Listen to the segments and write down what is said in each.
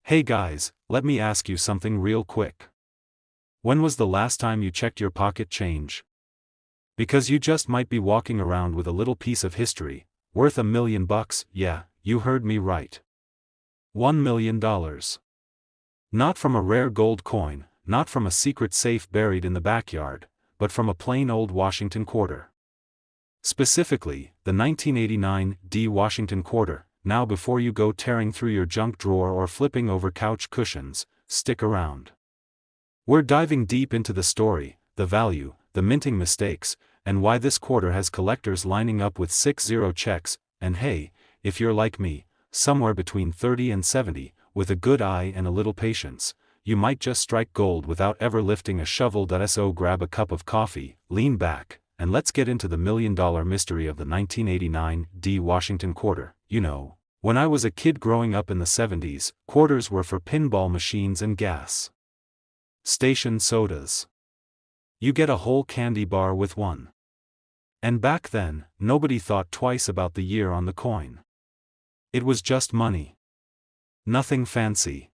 Hey guys, let me ask you something real quick. When was the last time you checked your pocket change? Because you just might be walking around with a little piece of history, worth $1 million, yeah, you heard me right. $1 million. Not from a rare gold coin, not from a secret safe buried in the backyard, but from a plain old Washington quarter. Specifically, the 1989 Washington quarter. Now before you go tearing through your junk drawer or flipping over couch cushions, stick around. We're diving deep into the story, the value, the minting mistakes, and why this quarter has collectors lining up with 6-0 checks, and hey, if you're like me, somewhere between 30 and 70, with a good eye and a little patience, you might just strike gold without ever lifting a shovel. So grab a cup of coffee, lean back, and let's get into the million-dollar mystery of the 1989 Washington quarter. You know, when I was a kid growing up in the 70s, quarters were for pinball machines and gas station sodas. You get a whole candy bar with one. And back then, nobody thought twice about the year on the coin. It was just money. Nothing fancy.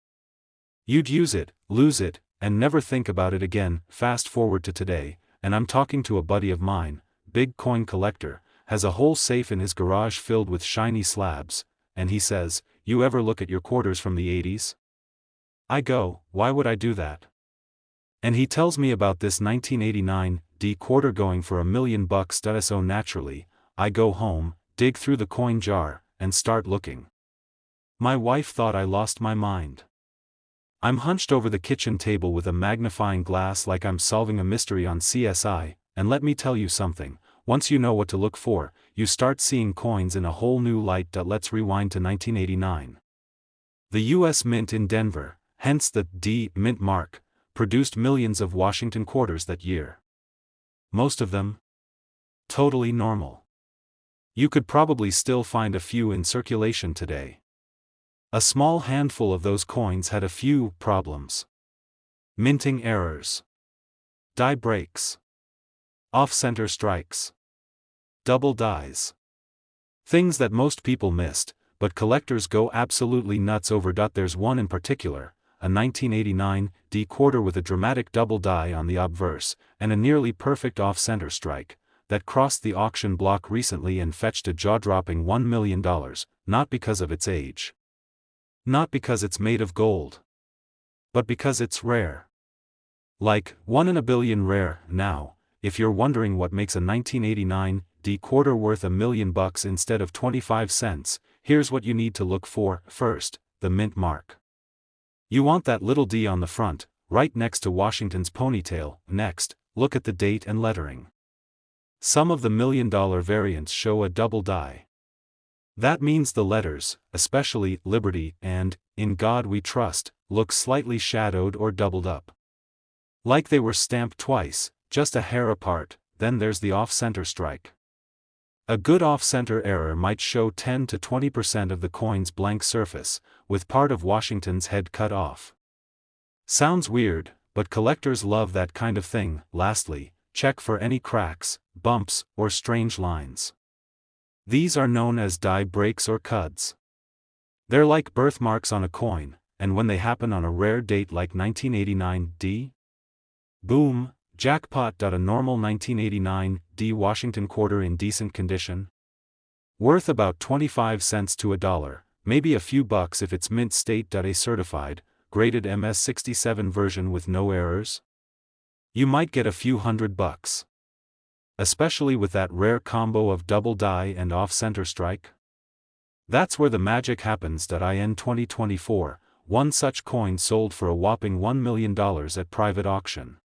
You'd use it, lose it, and never think about it again. Fast forward to today, and I'm talking to a buddy of mine, big coin collector, has a whole safe in his garage filled with shiny slabs, and he says, "You ever look at your quarters from the 80s? I go, "Why would I do that?" And he tells me about this 1989 quarter going for $1 million. So naturally, I go home, dig through the coin jar, and start looking. My wife thought I lost my mind. I'm hunched over the kitchen table with a magnifying glass like I'm solving a mystery on CSI, and let me tell you something, once you know what to look for, you start seeing coins in a whole new light. Let's rewind to 1989. The U.S. Mint in Denver, hence the D Mint mark, produced millions of Washington quarters that year. Most of them totally normal. You could probably still find a few in circulation today. A small handful of those coins had a few problems. Minting errors, die breaks, off-center strikes, double dies. Things that most people missed, but collectors go absolutely nuts over. There's one in particular, a 1989 quarter with a dramatic double die on the obverse, and a nearly perfect off-center strike, that crossed the auction block recently and fetched a jaw-dropping $1 million, not because of its age. Not because it's made of gold. But because it's rare. Like, 1 in a billion rare. Now, if you're wondering what makes a 1989 quarter worth $1 million instead of 25 cents, here's what you need to look for. First, the mint mark. You want that little D on the front, right next to Washington's ponytail. Next, look at the date and lettering. Some of the $1 million variants show a double die. That means the letters, especially Liberty and In God We Trust, look slightly shadowed or doubled up. Like they were stamped twice, just a hair apart. Then there's the off-center strike. A good off-center error might show 10 to 20% of the coin's blank surface, with part of Washington's head cut off. Sounds weird, but collectors love that kind of thing. Lastly, check for any cracks, bumps, or strange lines. These are known as die breaks or cuds. They're like birthmarks on a coin, and when they happen on a rare date like 1989 boom, jackpot. A normal 1989 Washington quarter in decent condition, worth about 25 cents to $1, maybe a few bucks if it's mint state. A certified, graded MS-67 version with no errors, you might get a few $100. Especially with that rare combo of double die and off-center strike. That's where the magic happens. In 2024, one such coin sold for a whopping $1 million at private auction.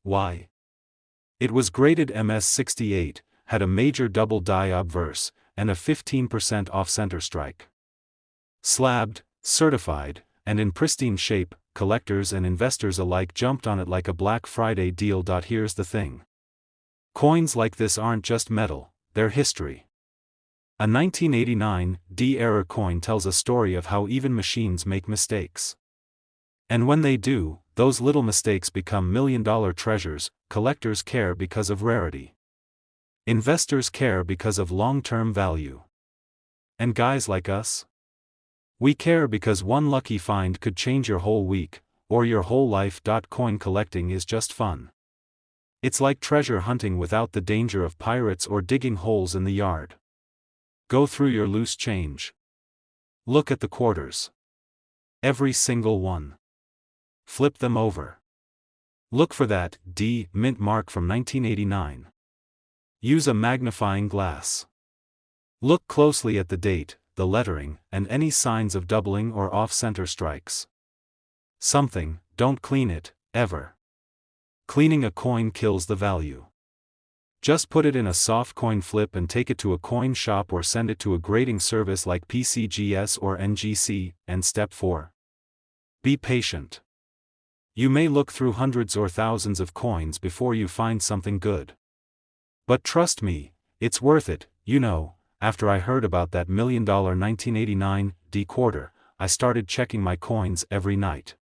Why? It was graded MS-68, had a major double die obverse, and a 15% off-center strike. Slabbed, certified, and in pristine shape, collectors and investors alike jumped on it like a Black Friday deal. Here's the thing. Coins like this aren't just metal, they're history. A 1989 error coin tells a story of how even machines make mistakes. And when they do, those little mistakes become million-dollar treasures. Collectors care because of rarity. Investors care because of long-term value. And guys like us? We care because one lucky find could change your whole week, or your whole life. Coin collecting is just fun. It's like treasure hunting without the danger of pirates or digging holes in the yard. Go through your loose change. Look at the quarters. Every single one. Flip them over. Look for that D mint mark from 1989. Use a magnifying glass. Look closely at the date, the lettering, and any signs of doubling or off-center strikes. Don't clean it, ever. Cleaning a coin kills the value. Just put it in a soft coin flip and take it to a coin shop or send it to a grading service like PCGS or NGC. And step 4. Be patient. You may look through hundreds or thousands of coins before you find something good. But trust me, it's worth it. After I heard about that $1 million 1989 D quarter, I started checking my coins every night.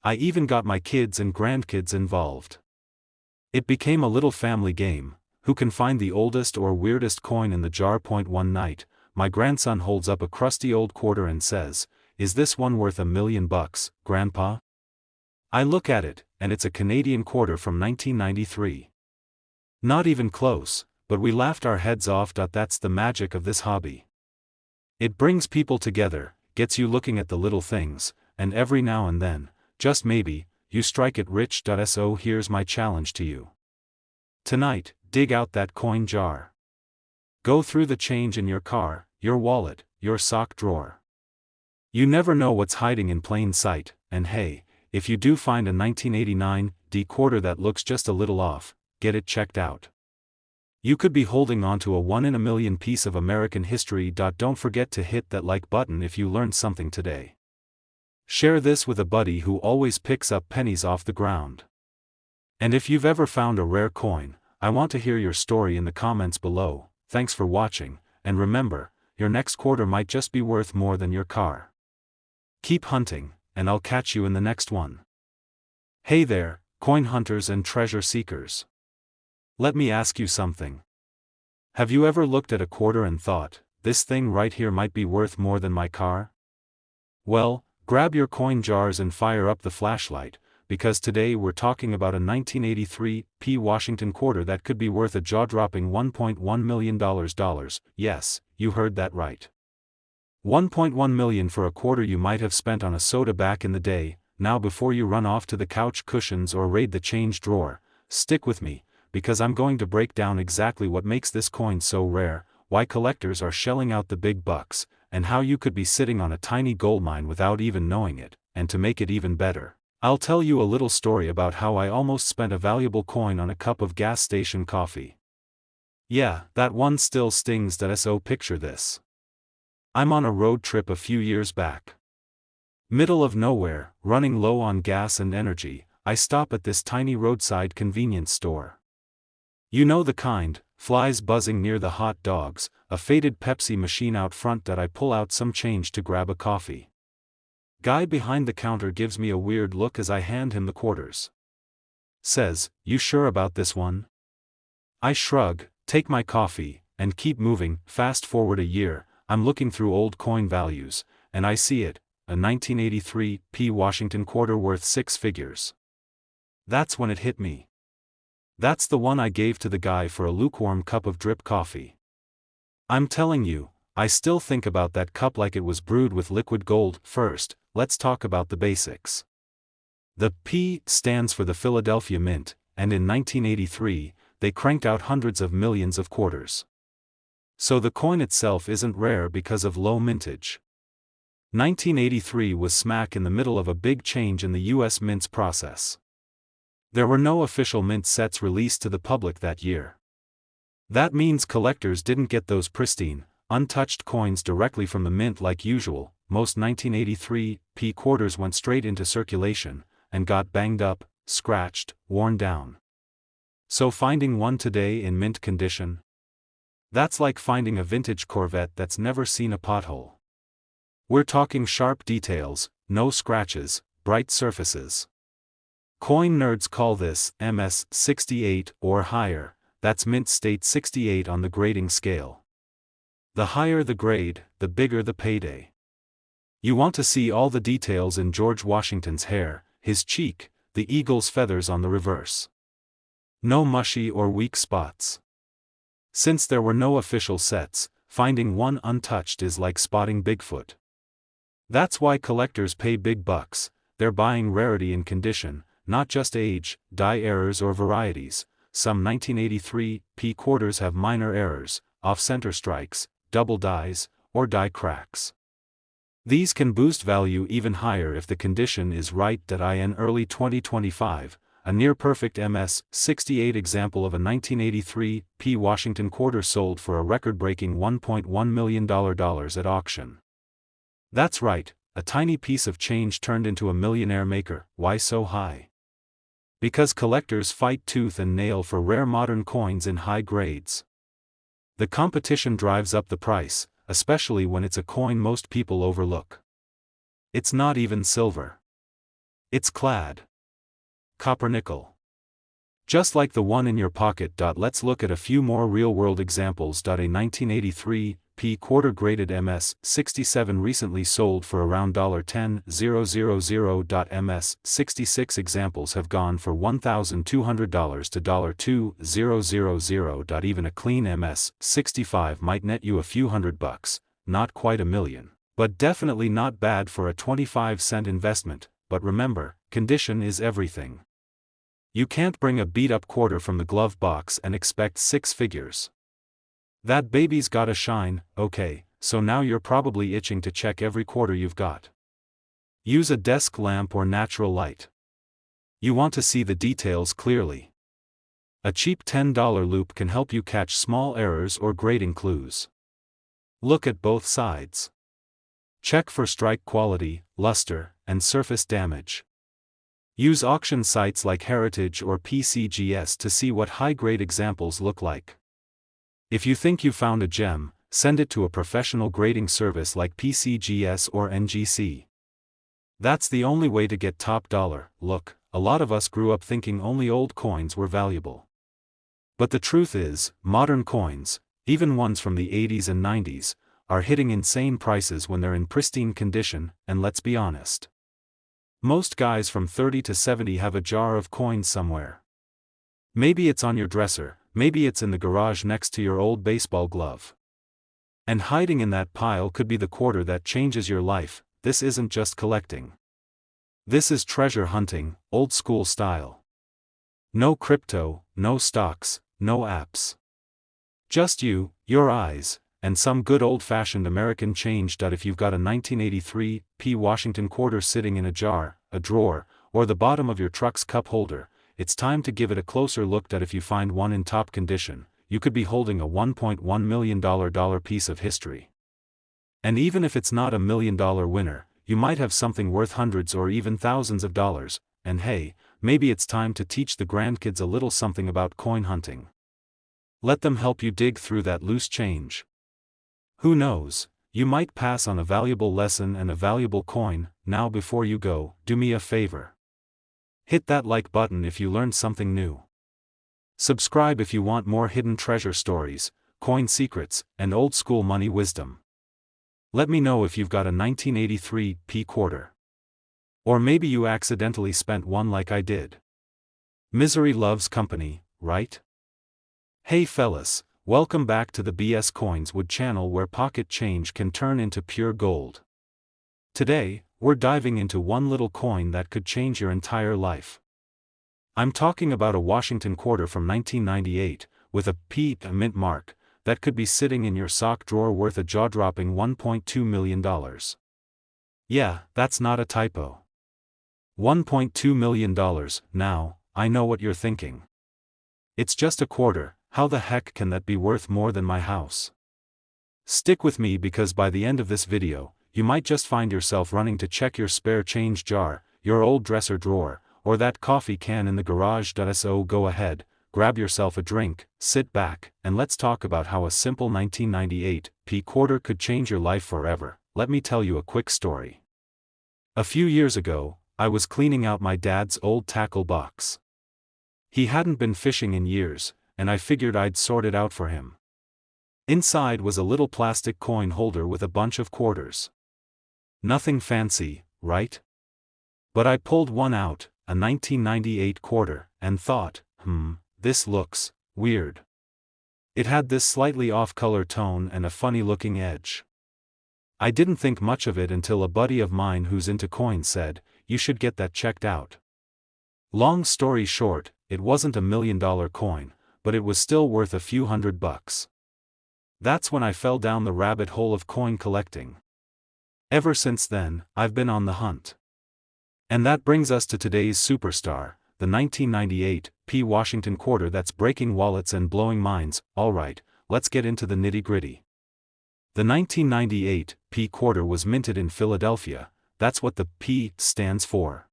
I even got my kids and grandkids involved. It became a little family game. Who can find the oldest or weirdest coin in the jar? One night, my grandson holds up a crusty old quarter and says, "Is this one worth $1 million, Grandpa?" I look at it, and it's a Canadian quarter from 1993. Not even close, but we laughed our heads off. That's the magic of this hobby. It brings people together, gets you looking at the little things, and every now and then, just maybe, you strike it rich. So here's my challenge to you. Tonight, dig out that coin jar. Go through the change in your car, your wallet, your sock drawer. You never know what's hiding in plain sight, and hey, if you do find a 1989 D quarter that looks just a little off, get it checked out. You could be holding on to a 1 in a million piece of American history. Don't forget to hit that like button if you learned something today. Share this with a buddy who always picks up pennies off the ground. And if you've ever found a rare coin, I want to hear your story in the comments below. Thanks for watching, and remember, your next quarter might just be worth more than your car. Keep hunting, and I'll catch you in the next one. Hey there, coin hunters and treasure seekers. Let me ask you something. Have you ever looked at a quarter and thought, this thing right here might be worth more than my car? Well, grab your coin jars and fire up the flashlight, because today we're talking about a 1983 P Washington quarter that could be worth a jaw-dropping $1.1 million. Yes, you heard that right. $1.1 million for a quarter you might have spent on a soda back in the day. Now before you run off to the couch cushions or raid the change drawer, stick with me, because I'm going to break down exactly what makes this coin so rare, why collectors are shelling out the big bucks, and how you could be sitting on a tiny goldmine without even knowing it. And to make it even better, I'll tell you a little story about how I almost spent a valuable coin on a cup of gas station coffee. Yeah, that one still stings. So picture this. I'm on a road trip a few years back. Middle of nowhere, running low on gas and energy, I stop at this tiny roadside convenience store. You know the kind, flies buzzing near the hot dogs, a faded Pepsi machine out front. I pull out some change to grab a coffee. Guy behind the counter gives me a weird look as I hand him the quarters. Says, "You sure about this one?" I shrug, take my coffee, and keep moving. Fast forward a year, I'm looking through old coin values, and I see it, a 1983 P Washington quarter worth 6 figures. That's when it hit me. That's the one I gave to the guy for a lukewarm cup of drip coffee. I'm telling you, I still think about that cup like it was brewed with liquid gold. First, let's talk about the basics. The P stands for the Philadelphia Mint, and in 1983, they cranked out hundreds of millions of quarters. So the coin itself isn't rare because of low mintage. 1983 was smack in the middle of a big change in the US mints process. There were no official mint sets released to the public that year. That means collectors didn't get those pristine, untouched coins directly from the mint like usual. Most 1983 P quarters went straight into circulation, and got banged up, scratched, worn down. So finding one today in mint condition? That's like finding a vintage Corvette that's never seen a pothole. We're talking sharp details, no scratches, bright surfaces. Coin nerds call this MS 68 or higher. That's mint state 68 on the grading scale. The higher the grade, the bigger the payday. You want to see all the details in George Washington's hair, his cheek, the eagle's feathers on the reverse. No mushy or weak spots. Since there were no official sets, finding one untouched is like spotting Bigfoot. That's why collectors pay big bucks. They're buying rarity in condition, not just age, die errors or varieties. Some 1983 P quarters have minor errors, off-center strikes, double dies, or die cracks. These can boost value even higher if the condition is right. In early 2025, a near-perfect MS-68 example of a 1983 P Washington quarter sold for a record-breaking $1.1 million at auction. That's right, a tiny piece of change turned into a millionaire maker. Why so high? Because collectors fight tooth and nail for rare modern coins in high grades. The competition drives up the price, especially when it's a coin most people overlook. It's not even silver. It's clad copper nickel. Just like the one in your pocket. Let's look at a few more real-world examples. A 1983 P quarter graded MS-67 recently sold for around $10,000. MS-66 examples have gone for $1,200 to $2,000. Even a clean MS-65 might net you a few $100, not quite $1 million, but definitely not bad for a 25-cent investment. But remember, condition is everything. You can't bring a beat-up quarter from the glove box and expect six figures. That baby's gotta shine. Okay, so now you're probably itching to check every quarter you've got. Use a desk lamp or natural light. You want to see the details clearly. A cheap $10 loop can help you catch small errors or grading clues. Look at both sides. Check for strike quality, luster, and surface damage. Use auction sites like Heritage or PCGS to see what high-grade examples look like. If you think you found a gem, send it to a professional grading service like PCGS or NGC. That's the only way to get top dollar. Look, a lot of us grew up thinking only old coins were valuable. But the truth is, modern coins, even ones from the 80s and 90s, are hitting insane prices when they're in pristine condition. And let's be honest. Most guys from 30 to 70 have a jar of coins somewhere. Maybe it's on your dresser, maybe it's in the garage next to your old baseball glove. And hiding in that pile could be the quarter that changes your life. This isn't just collecting. This is treasure hunting, old school style. No crypto, no stocks, no apps. Just you, your eyes, and some good old-fashioned American change. If you've got a 1983 P Washington quarter sitting in a jar, a drawer, or the bottom of your truck's cup holder, it's time to give it a closer look. If you find one in top condition, you could be holding a $1.1 million piece of history. And even if it's not $1 million winner, you might have something worth hundreds or even thousands of dollars. And hey, maybe it's time to teach the grandkids a little something about coin hunting. Let them help you dig through that loose change. Who knows, you might pass on a valuable lesson and a valuable coin. Now before you go, do me a favor. Hit that like button if you learned something new. Subscribe if you want more hidden treasure stories, coin secrets, and old school money wisdom. Let me know if you've got a 1983 P quarter. Or maybe you accidentally spent one like I did. Misery loves company, right? Hey fellas, welcome back to the BS Coins Wood channel where pocket change can turn into pure gold. Today, we're diving into one little coin that could change your entire life. I'm talking about a Washington quarter from 1998, with a P mint mark, that could be sitting in your sock drawer worth a jaw-dropping $1.2 million. Yeah, that's not a typo. $1.2 million. Now, I know what you're thinking. It's just a quarter, how the heck can that be worth more than my house? Stick with me because by the end of this video, you might just find yourself running to check your spare change jar, your old dresser drawer, or that coffee can in the garage. So go ahead, grab yourself a drink, sit back, and let's talk about how a simple 1998 P quarter could change your life forever. Let me tell you a quick story. A few years ago, I was cleaning out my dad's old tackle box. He hadn't been fishing in years, and I figured I'd sort it out for him. Inside was a little plastic coin holder with a bunch of quarters. Nothing fancy, right? But I pulled one out, a 1998 quarter, and thought, this looks weird. It had this slightly off-color tone and a funny-looking edge. I didn't think much of it until a buddy of mine who's into coins said, "You should get that checked out." Long story short, it wasn't $1 million coin, but it was still worth a few $100. That's when I fell down the rabbit hole of coin collecting. Ever since then, I've been on the hunt. And that brings us to today's superstar, the 1998 P Washington quarter that's breaking wallets and blowing minds. Alright, let's get into the nitty-gritty. The 1998 P quarter was minted in Philadelphia. That's what the P stands for.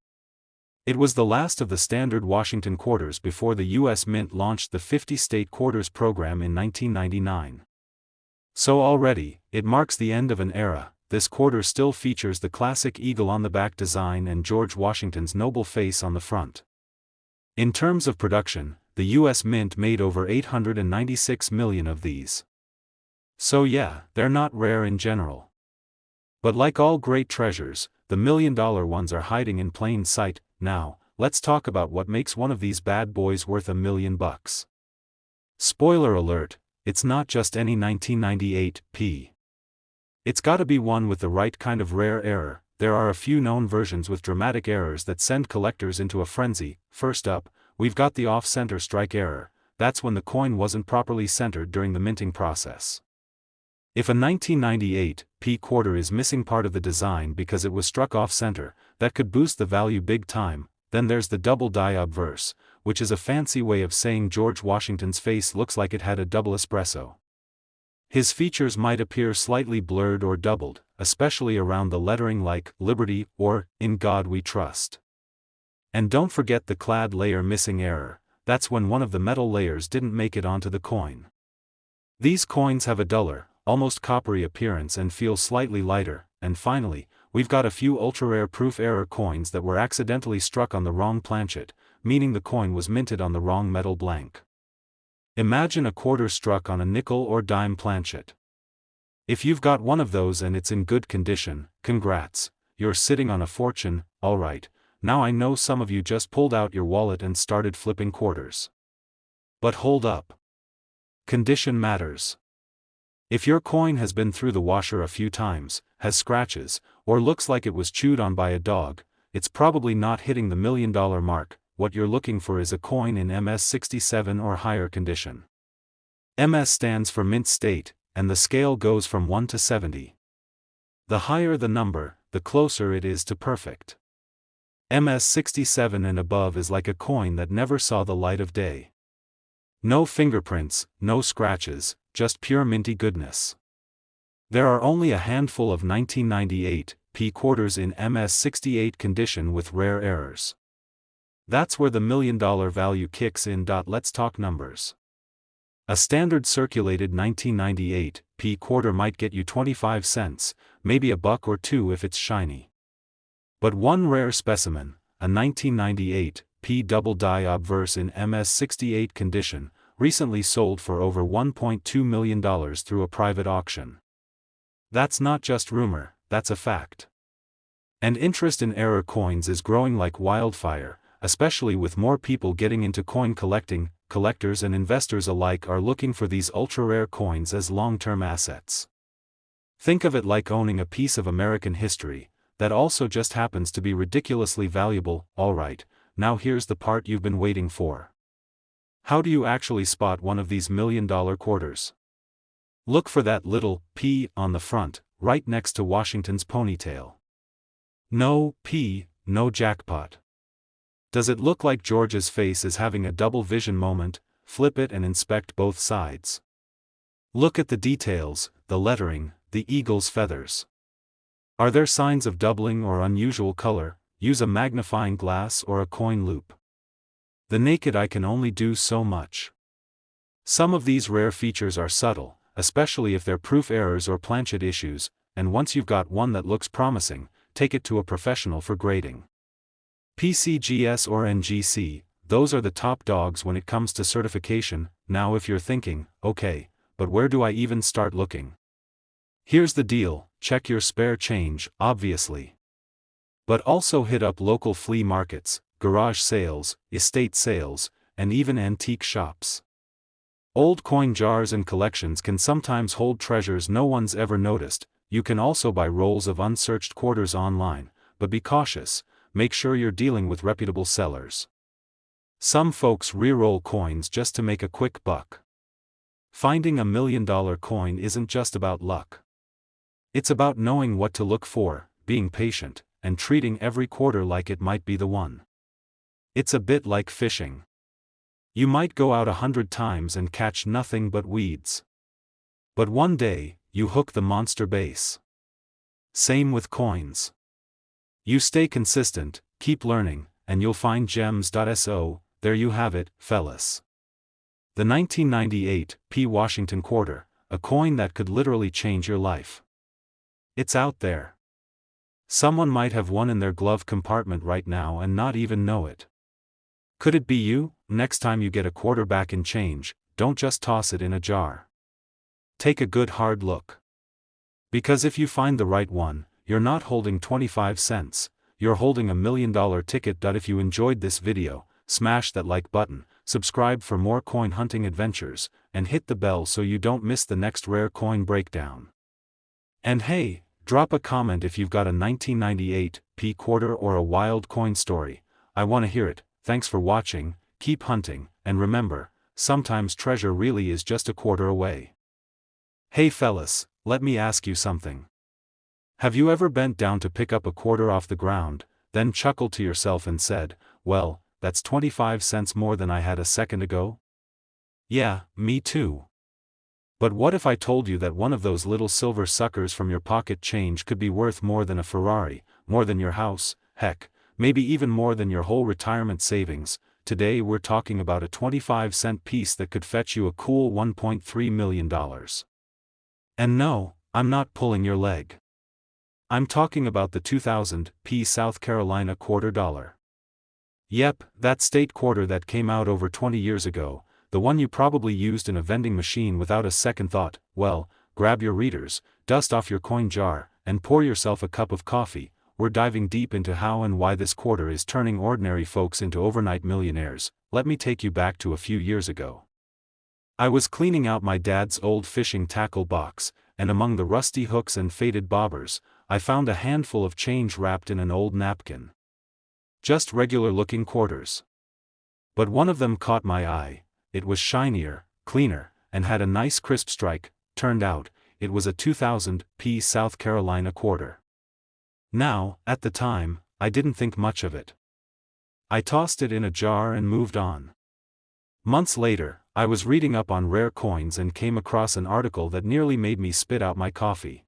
It was the last of the standard Washington quarters before the U.S. Mint launched the 50-state quarters program in 1999. So already, it marks the end of an era. This quarter still features the classic eagle on the back design and George Washington's noble face on the front. In terms of production, the U.S. Mint made over 896 million of these. So yeah, they're not rare in general. But like all great treasures, the $1 million ones are hiding in plain sight. Now, let's talk about what makes one of these bad boys worth $1 million. Spoiler alert, it's not just any 1998 P. It's gotta be one with the right kind of rare error. There are a few known versions with dramatic errors that send collectors into a frenzy. First up, we've got the off-center strike error. That's when the coin wasn't properly centered during the minting process. If a 1998 P quarter is missing part of the design because it was struck off-center, that could boost the value big time. Then there's the double die obverse, which is a fancy way of saying George Washington's face looks like it had a double espresso. His features might appear slightly blurred or doubled, especially around the lettering like Liberty or In God We Trust. And don't forget the clad layer missing error. That's when one of the metal layers didn't make it onto the coin. These coins have a duller, almost coppery appearance and feel slightly lighter. And finally, we've got a few ultra-rare proof error coins that were accidentally struck on the wrong planchet, meaning the coin was minted on the wrong metal blank. Imagine a quarter struck on a nickel or dime planchet. If you've got one of those and it's in good condition, congrats, you're sitting on a fortune. Alright, now I know some of you just pulled out your wallet and started flipping quarters. But hold up. Condition matters. If your coin has been through the washer a few times, has scratches, or looks like it was chewed on by a dog, it's probably not hitting the $1 million mark. What you're looking for is a coin in MS67 or higher condition. MS stands for mint state, and the scale goes from 1 to 70. The higher the number, the closer it is to perfect. MS67 and above is like a coin that never saw the light of day. No fingerprints, no scratches, just pure minty goodness. There are only a handful of 1998 P quarters in MS68 condition with rare errors. That's where the $1 million value kicks in. Let's talk numbers. A standard circulated 1998 P quarter might get you 25 cents, maybe a buck or two if it's shiny. But one rare specimen, a 1998 P double die obverse in MS68 condition, recently sold for over $1.2 million through a private auction. That's not just rumor, that's a fact. And interest in error coins is growing like wildfire, especially with more people getting into coin collecting. Collectors and investors alike are looking for these ultra-rare coins as long-term assets. Think of it like owning a piece of American history that also just happens to be ridiculously valuable. Alright, now here's the part you've been waiting for. How do you actually spot one of these $1 million quarters? Look for that little P on the front, right next to Washington's ponytail. No P, no jackpot. Does it look like George's face is having a double vision moment? Flip it and inspect both sides. Look at the details, the lettering, the eagle's feathers. Are there signs of doubling or unusual color? Use a magnifying glass or a coin loop. The naked eye can only do so much. Some of these rare features are subtle, especially if they're proof errors or planchet issues, and once you've got one that looks promising, take it to a professional for grading. PCGS or NGC, those are the top dogs when it comes to certification. Now if you're thinking, okay, but where do I even start looking? Here's the deal, check your spare change, obviously. But also hit up local flea markets, garage sales, estate sales, and even antique shops. Old coin jars and collections can sometimes hold treasures no one's ever noticed. You can also buy rolls of unsearched quarters online, but be cautious, make sure you're dealing with reputable sellers. Some folks re-roll coins just to make a quick buck. Finding $1 million coin isn't just about luck. It's about knowing what to look for, being patient, and treating every quarter like it might be the one. It's a bit like fishing. You might go out 100 times and catch nothing but weeds. But one day, you hook the monster base. Same with coins. You stay consistent, keep learning, and you'll find gems. So, there you have it, fellas. The 1998 P. Washington quarter, a coin that could literally change your life. It's out there. Someone might have one in their glove compartment right now and not even know it. Could it be you? Next time you get a quarter back in change, don't just toss it in a jar. Take a good hard look. Because if you find the right one, you're not holding 25 cents, you're holding $1 million ticket. If you enjoyed this video, smash that like button, subscribe for more coin hunting adventures, and hit the bell so you don't miss the next rare coin breakdown. And hey, drop a comment if you've got a 1998 P quarter or a wild coin story. I want to hear it. Thanks for watching, keep hunting, and remember, sometimes treasure really is just a quarter away. Hey fellas, let me ask you something. Have you ever bent down to pick up a quarter off the ground, then chuckled to yourself and said, well, that's 25 cents more than I had a second ago? Yeah, me too. But what if I told you that one of those little silver suckers from your pocket change could be worth more than a Ferrari, more than your house, heck, maybe even more than your whole retirement savings? Today we're talking about a 25-cent piece that could fetch you a cool $1.3 million. And no, I'm not pulling your leg. I'm talking about the 2000 P. South Carolina quarter dollar. Yep, that state quarter that came out over 20 years ago, the one you probably used in a vending machine without a second thought. Well, grab your readers, dust off your coin jar, and pour yourself a cup of coffee. We're diving deep into how and why this quarter is turning ordinary folks into overnight millionaires. Let me take you back to a few years ago. I was cleaning out my dad's old fishing tackle box, and among the rusty hooks and faded bobbers, I found a handful of change wrapped in an old napkin. Just regular-looking quarters. But one of them caught my eye. It was shinier, cleaner, and had a nice crisp strike. Turned out, it was a 2000 P. South Carolina quarter. Now, at the time, I didn't think much of it. I tossed it in a jar and moved on. Months later, I was reading up on rare coins and came across an article that nearly made me spit out my coffee.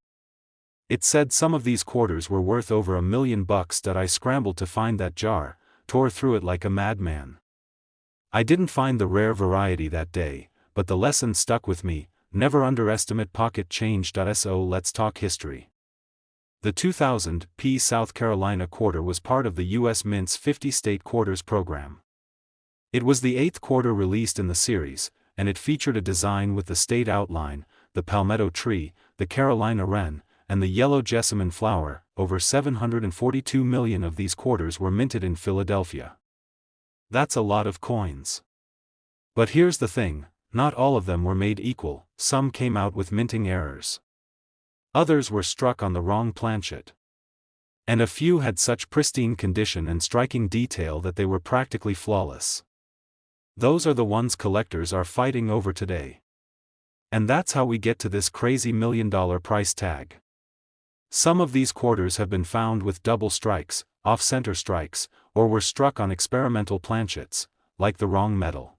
It said some of these quarters were worth over $1 million. I scrambled to find that jar, tore through it like a madman. I didn't find the rare variety that day, but the lesson stuck with me: never underestimate pocket change. So let's talk history. The 2000 P. South Carolina quarter was part of the U.S. Mint's 50-state quarters program. It was the 8th quarter released in the series, and it featured a design with the state outline, the palmetto tree, the Carolina wren, and the yellow jessamine flower. Over 742 million of these quarters were minted in Philadelphia. That's a lot of coins. But here's the thing, not all of them were made equal. Some came out with minting errors. Others were struck on the wrong planchet. And a few had such pristine condition and striking detail that they were practically flawless. Those are the ones collectors are fighting over today. And that's how we get to this crazy $1 million price tag. Some of these quarters have been found with double strikes, off-center strikes, or were struck on experimental planchets, like the wrong metal.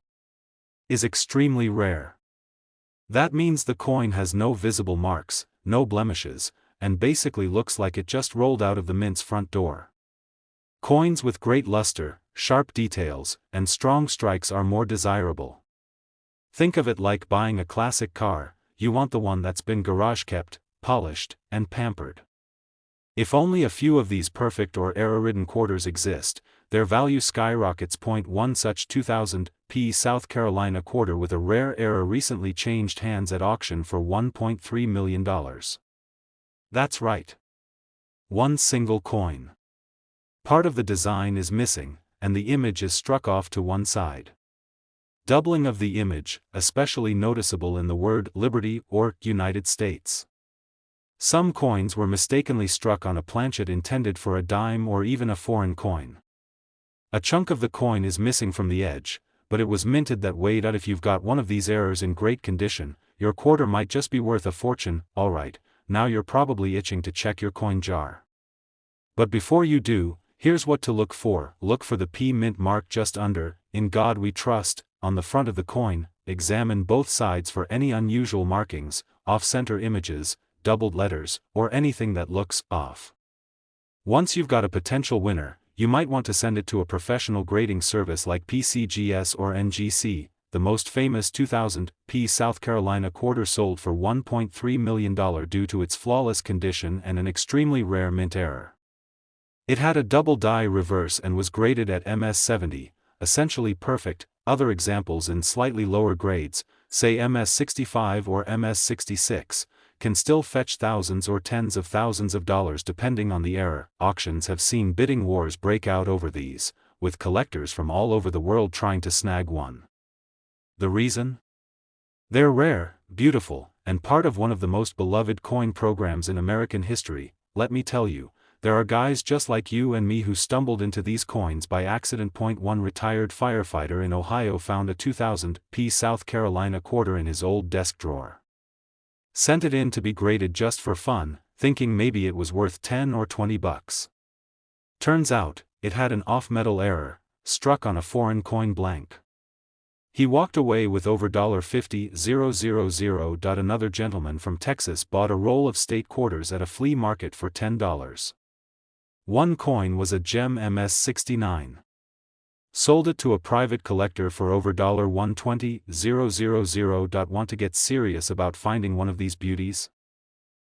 Is extremely rare. That means the coin has no visible marks, no blemishes, and basically looks like it just rolled out of the mint's front door. Coins with great luster, sharp details, and strong strikes are more desirable. Think of it like buying a classic car. You want the one that's been garage kept, polished, and pampered. If only a few of these perfect or error-ridden quarters exist, their value skyrockets. One such 2000 P. South Carolina quarter with a rare error recently changed hands at auction for $1.3 million. That's right. One single coin. Part of the design is missing, and the image is struck off to one side. Doubling of the image, especially noticeable in the word Liberty or United States. Some coins were mistakenly struck on a planchet intended for a dime or even a foreign coin. A chunk of the coin is missing from the edge, but it was minted that way. If you've got one of these errors in great condition, your quarter might just be worth a fortune. Alright, now you're probably itching to check your coin jar. But before you do, here's what to look for. Look for the P mint mark just under, "In God We Trust," on the front of the coin. Examine both sides for any unusual markings, off-center images, doubled letters, or anything that looks off. Once you've got a potential winner, you might want to send it to a professional grading service like PCGS or NGC. The most famous 2000 P South Carolina quarter sold for $1.3 million due to its flawless condition and an extremely rare mint error. It had a double die reverse and was graded at MS-70, essentially perfect. Other examples in slightly lower grades, say MS-65 or MS-66, can still fetch thousands or tens of thousands of dollars depending on the error. Auctions have seen bidding wars break out over these, with collectors from all over the world trying to snag one. The reason? They're rare, beautiful, and part of one of the most beloved coin programs in American history. Let me tell you, there are guys just like you and me who stumbled into these coins by accident. One retired firefighter in Ohio found a 2000 P South Carolina quarter in his old desk drawer. Sent it in to be graded just for fun, thinking maybe it was worth 10 or 20 bucks. Turns out, it had an off-metal error, struck on a foreign coin blank. He walked away with over $50,000. Another gentleman from Texas bought a roll of state quarters at a flea market for $10. One coin was a gem MS-69. Sold it to a private collector for over $120,000. Want to get serious about finding one of these beauties?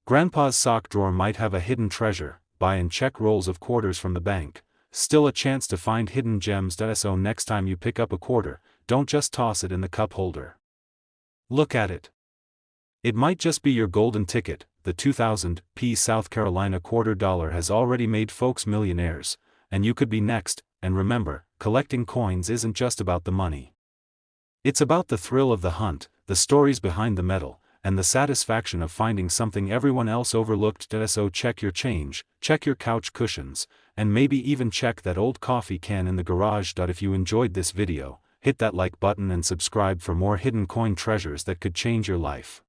Grandpa's sock drawer might have a hidden treasure. Buy and check rolls of quarters from the bank. Still a chance to find hidden gems. So next time you pick up a quarter, don't just toss it in the cup holder. Look at it. It might just be your golden ticket. The 2000 P South Carolina quarter dollar has already made folks millionaires, and you could be next. And remember, collecting coins isn't just about the money. It's about the thrill of the hunt, the stories behind the metal, and the satisfaction of finding something everyone else overlooked. So check your change, check your couch cushions, and maybe even check that old coffee can in the garage. If you enjoyed this video, hit that like button and subscribe for more hidden coin treasures that could change your life.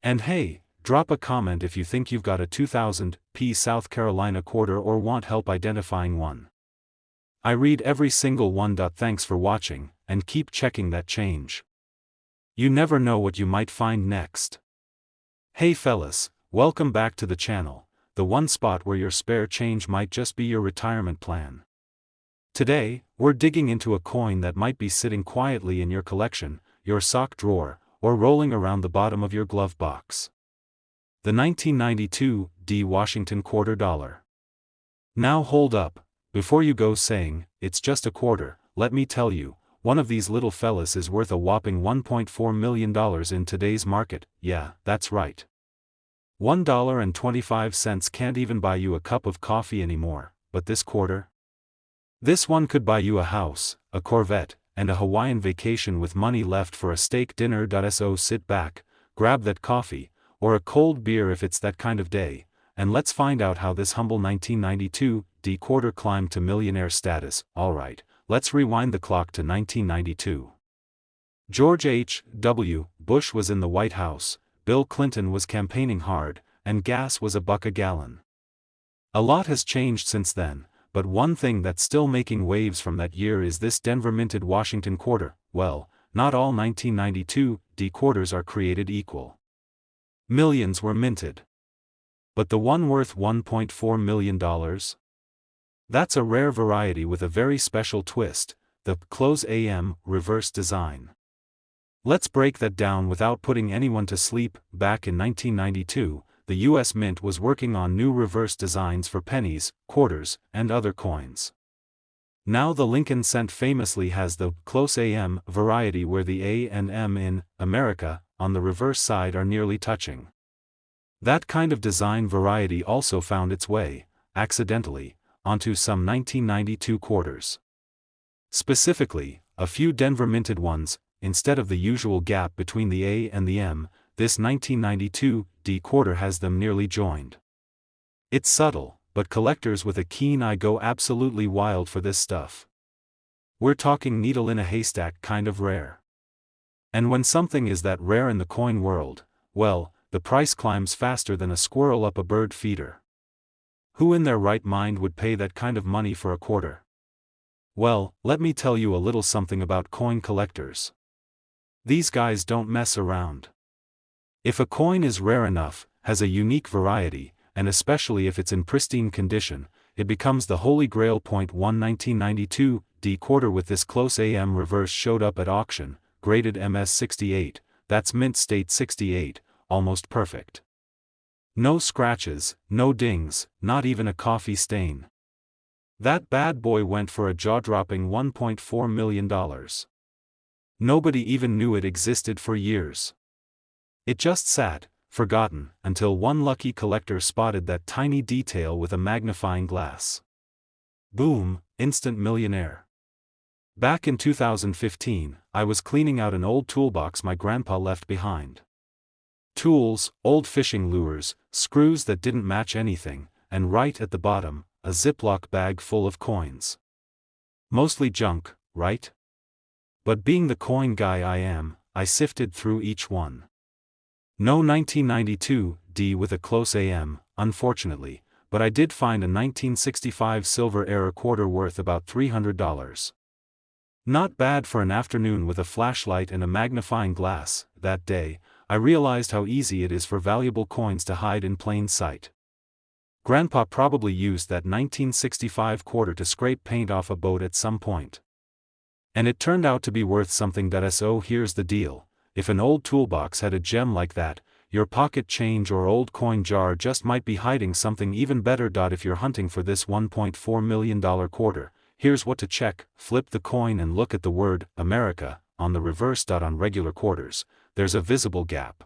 And hey, drop a comment if you think you've got a 2000 P South Carolina quarter or want help identifying one. I read every single one. Thanks for watching, and keep checking that change. You never know what you might find next. Hey fellas, welcome back to the channel, the one spot where your spare change might just be your retirement plan. Today, we're digging into a coin that might be sitting quietly in your collection, your sock drawer, or rolling around the bottom of your glove box. The 1992 D Washington quarter dollar. Now hold up, before you go saying, "It's just a quarter," let me tell you, one of these little fellas is worth a whopping $1.4 million in today's market. Yeah, that's right. $1.25 can't even buy you a cup of coffee anymore, but this quarter? This one could buy you a house, a Corvette, and a Hawaiian vacation with money left for a steak dinner. So sit back, grab that coffee, or a cold beer if it's that kind of day, and let's find out how this humble 1992 D quarter climbed to millionaire status. Alright, let's rewind the clock to 1992. George H.W. Bush was in the White House, Bill Clinton was campaigning hard, and gas was $1 a gallon. A lot has changed since then, but one thing that's still making waves from that year is this Denver minted Washington quarter. Well, not all 1992 D quarters are created equal. Millions were minted. But the one worth $1.4 million? That's a rare variety with a very special twist, the close AM reverse design. Let's break that down without putting anyone to sleep. Back in 1992, the US Mint was working on new reverse designs for pennies, quarters, and other coins. Now the Lincoln cent famously has the close AM variety where the A and M in America on the reverse side are nearly touching. That kind of design variety also found its way, accidentally, onto some 1992 quarters. Specifically, a few Denver minted ones. Instead of the usual gap between the A and the M, this 1992 D quarter has them nearly joined. It's subtle, but collectors with a keen eye go absolutely wild for this stuff. We're talking needle in a haystack kind of rare. And when something is that rare in the coin world, well, the price climbs faster than a squirrel up a bird feeder. Who in their right mind would pay that kind of money for a quarter? Well, let me tell you a little something about coin collectors. These guys don't mess around. If a coin is rare enough, has a unique variety, and especially if it's in pristine condition, it becomes the holy grail. 1992 D quarter with this close AM reverse showed up at auction, graded MS 68, that's mint state 68, almost perfect. No scratches, no dings, not even a coffee stain. That bad boy went for a jaw-dropping $1.4 million. Nobody even knew it existed for years. It just sat, forgotten, until one lucky collector spotted that tiny detail with a magnifying glass. Boom, instant millionaire. Back in 2015, I was cleaning out an old toolbox my grandpa left behind. Tools, old fishing lures, screws that didn't match anything, and right at the bottom, a Ziploc bag full of coins. Mostly junk, right? But being the coin guy I am, I sifted through each one. No 1992 D with a close AM, unfortunately, but I did find a 1965 silver era quarter worth about $300. Not bad for an afternoon with a flashlight and a magnifying glass. That day, I realized how easy it is for valuable coins to hide in plain sight. Grandpa probably used that 1965 quarter to scrape paint off a boat at some point. And it turned out to be worth something. So here's the deal, if an old toolbox had a gem like that, your pocket change or old coin jar just might be hiding something even better. If you're hunting for this $1.4 million quarter, here's what to check: flip the coin and look at the word America on the reverse. On regular quarters, there's a visible gap.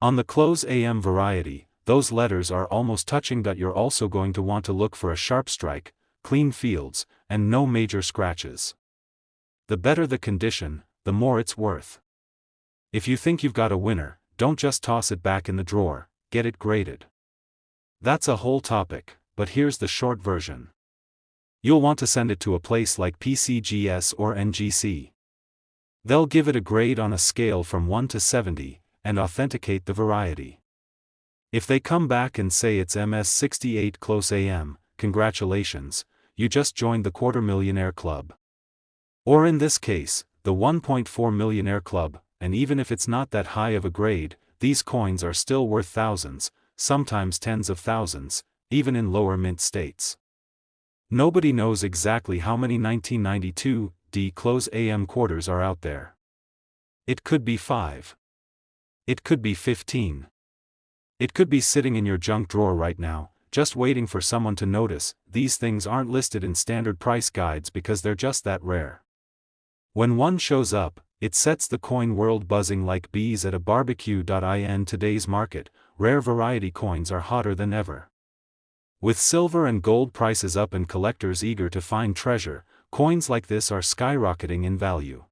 On the close AM variety, those letters are almost touching. You're also going to want to look for a sharp strike, clean fields, and no major scratches. The better the condition, the more it's worth. If you think you've got a winner, don't just toss it back in the drawer, get it graded. That's a whole topic, but here's the short version. You'll want to send it to a place like PCGS or NGC. They'll give it a grade on a scale from 1 to 70, and authenticate the variety. If they come back and say it's MS 68 close AM, congratulations, you just joined the quarter millionaire club. Or in this case, the 1.4 millionaire club, and even if it's not that high of a grade, these coins are still worth thousands, sometimes tens of thousands, even in lower mint states. Nobody knows exactly how many 1992 D close AM quarters are out there. It could be 5. It could be 15. It could be sitting in your junk drawer right now, just waiting for someone to notice. These things aren't listed in standard price guides because they're just that rare. When one shows up, it sets the coin world buzzing like bees at a barbecue. In today's market, rare variety coins are hotter than ever. With silver and gold prices up and collectors eager to find treasure, coins like this are skyrocketing in value.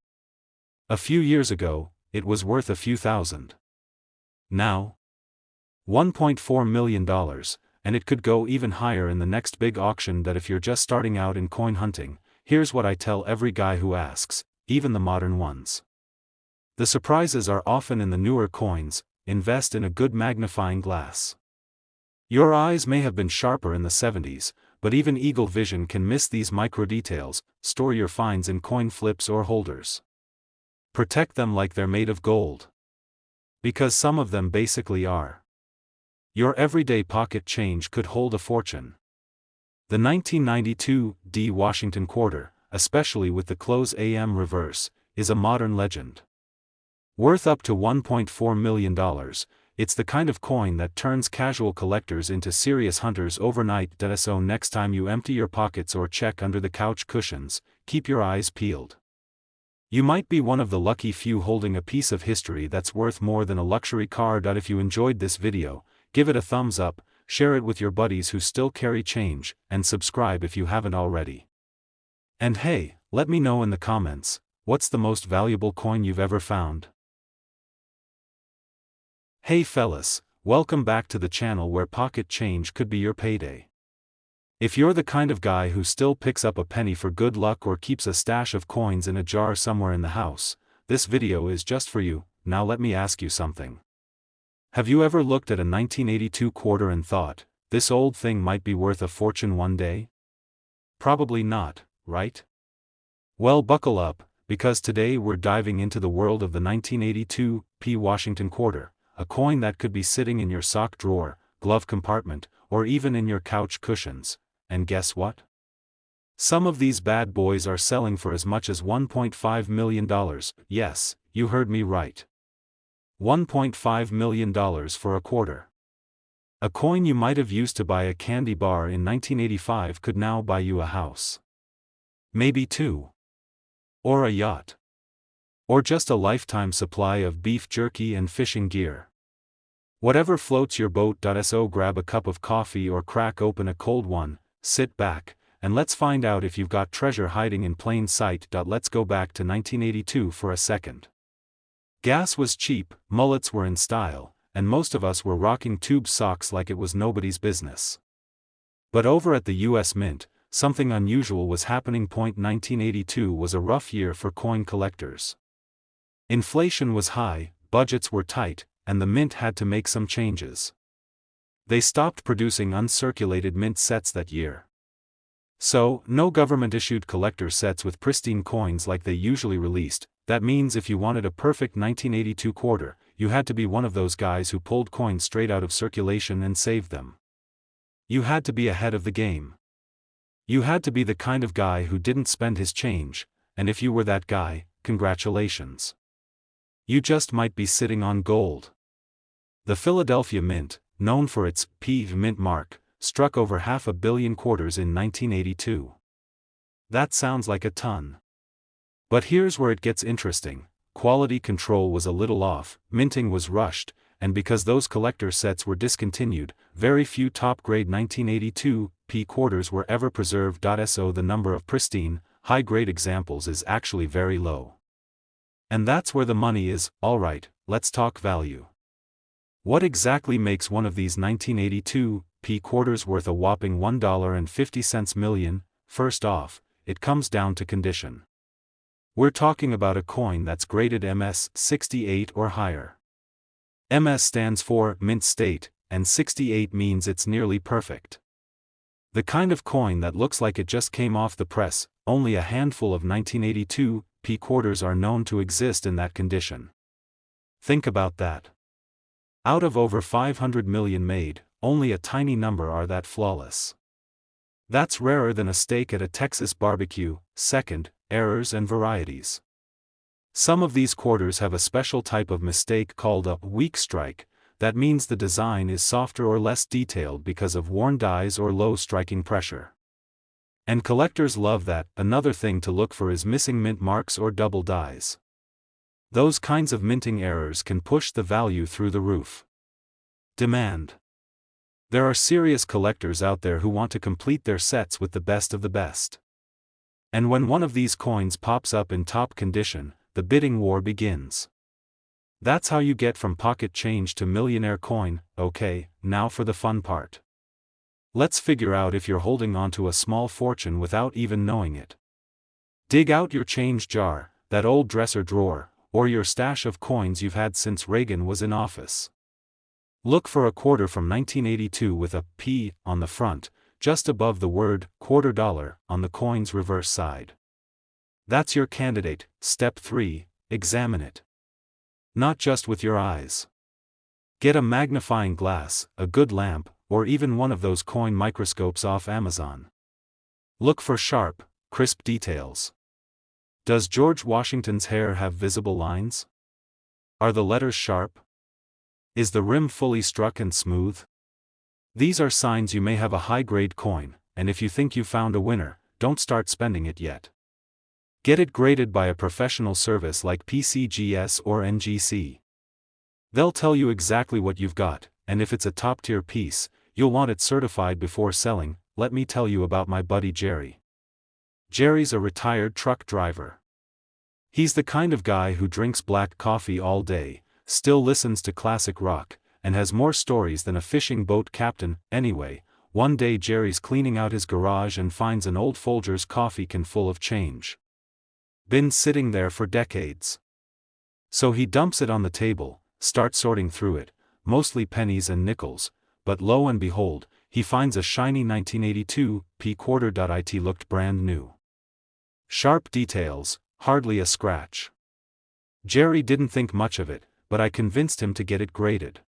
A few years ago, it was worth a few thousand. Now, $1.4 million, and it could go even higher in the next big auction. If you're just starting out in coin hunting, here's what I tell every guy who asks, even the modern ones. The surprises are often in the newer coins. Invest in a good magnifying glass. Your eyes may have been sharper in the 70s, but even eagle vision can miss these micro details. Store your finds in coin flips or holders. Protect them like they're made of gold. Because some of them basically are. Your everyday pocket change could hold a fortune. The 1992 D Washington quarter, especially with the close AM reverse, is a modern legend. Worth up to $1.4 million, it's the kind of coin that turns casual collectors into serious hunters overnight. So next time you empty your pockets or check under the couch cushions, keep your eyes peeled. You might be one of the lucky few holding a piece of history that's worth more than a luxury car. If you enjoyed this video, give it a thumbs up, share it with your buddies who still carry change, and subscribe if you haven't already. And hey, let me know in the comments, what's the most valuable coin you've ever found? Hey fellas, welcome back to the channel where pocket change could be your payday. If you're the kind of guy who still picks up a penny for good luck or keeps a stash of coins in a jar somewhere in the house, this video is just for you. Now let me ask you something. Have you ever looked at a 1982 quarter and thought, this old thing might be worth a fortune one day? Probably not, right? Well, buckle up, because today we're diving into the world of the 1982 Washington quarter, a coin that could be sitting in your sock drawer, glove compartment, or even in your couch cushions. And guess what? Some of these bad boys are selling for as much as $1.5 million. Yes, you heard me right. $1.5 million for a quarter. A coin you might have used to buy a candy bar in 1985 could now buy you a house. Maybe two. Or a yacht. Or just a lifetime supply of beef jerky and fishing gear. Whatever floats your boat. So grab a cup of coffee or crack open a cold one, sit back, and let's find out if you've got treasure hiding in plain sight. Let's go back to 1982 for a second. Gas was cheap, mullets were in style, and most of us were rocking tube socks like it was nobody's business. But over at the US Mint, something unusual was happening. 1982 was a rough year for coin collectors. Inflation was high, budgets were tight, and the mint had to make some changes. They stopped producing uncirculated mint sets that year. So, no government-issued collector sets with pristine coins like they usually released. That means if you wanted a perfect 1982 quarter, you had to be one of those guys who pulled coins straight out of circulation and saved them. You had to be ahead of the game. You had to be the kind of guy who didn't spend his change, and if you were that guy, congratulations. You just might be sitting on gold. The Philadelphia Mint, known for its mint mark, struck over 500 million quarters in 1982. That sounds like a ton. But here's where it gets interesting. Quality control was a little off, minting was rushed, and because those collector sets were discontinued, very few top-grade 1982 quarters were ever preserved. So the number of pristine, high-grade examples is actually very low. And that's where the money is. Alright, let's talk value. What exactly makes one of these 1982 quarters worth a whopping $1.50 million? First off, it comes down to condition. We're talking about a coin that's graded MS 68 or higher. MS stands for mint state, and 68 means it's nearly perfect. The kind of coin that looks like it just came off the press. Only a handful of 1982 quarters are known to exist in that condition. Think about that. Out of over 500 million made, only a tiny number are that flawless. That's rarer than a steak at a Texas barbecue. Second, errors and varieties. Some of these quarters have a special type of mistake called a weak strike. That means the design is softer or less detailed because of worn dies or low striking pressure. And collectors love that. Another thing to look for is missing mint marks or double dies. Those kinds of minting errors can push the value through the roof. Demand. There are serious collectors out there who want to complete their sets with the best of the best. And when one of these coins pops up in top condition, the bidding war begins. That's how you get from pocket change to millionaire coin. Okay, now for the fun part. Let's figure out if you're holding on to a small fortune without even knowing it. Dig out your change jar, that old dresser drawer, or your stash of coins you've had since Reagan was in office. Look for a quarter from 1982 with a P on the front, just above the word quarter dollar on the coin's reverse side. That's your candidate. Step 3, examine it. Not just with your eyes. Get a magnifying glass, a good lamp, or even one of those coin microscopes off Amazon. Look for sharp, crisp details. Does George Washington's hair have visible lines? Are the letters sharp? Is the rim fully struck and smooth? These are signs you may have a high-grade coin, and if you think you found a winner, don't start spending it yet. Get it graded by a professional service like PCGS or NGC. They'll tell you exactly what you've got, and if it's a top-tier piece, you'll want it certified before selling. Let me tell you about my buddy Jerry. Jerry's a retired truck driver. He's the kind of guy who drinks black coffee all day, still listens to classic rock, and has more stories than a fishing boat captain. Anyway, one day Jerry's cleaning out his garage and finds an old Folgers coffee can full of change. Been sitting there for decades. So he dumps it on the table, starts sorting through it, mostly pennies and nickels, but lo and behold, he finds a shiny 1982 p quarter. It looked brand new. Sharp details, hardly a scratch. Jerry didn't think much of it, but I convinced him to get it graded.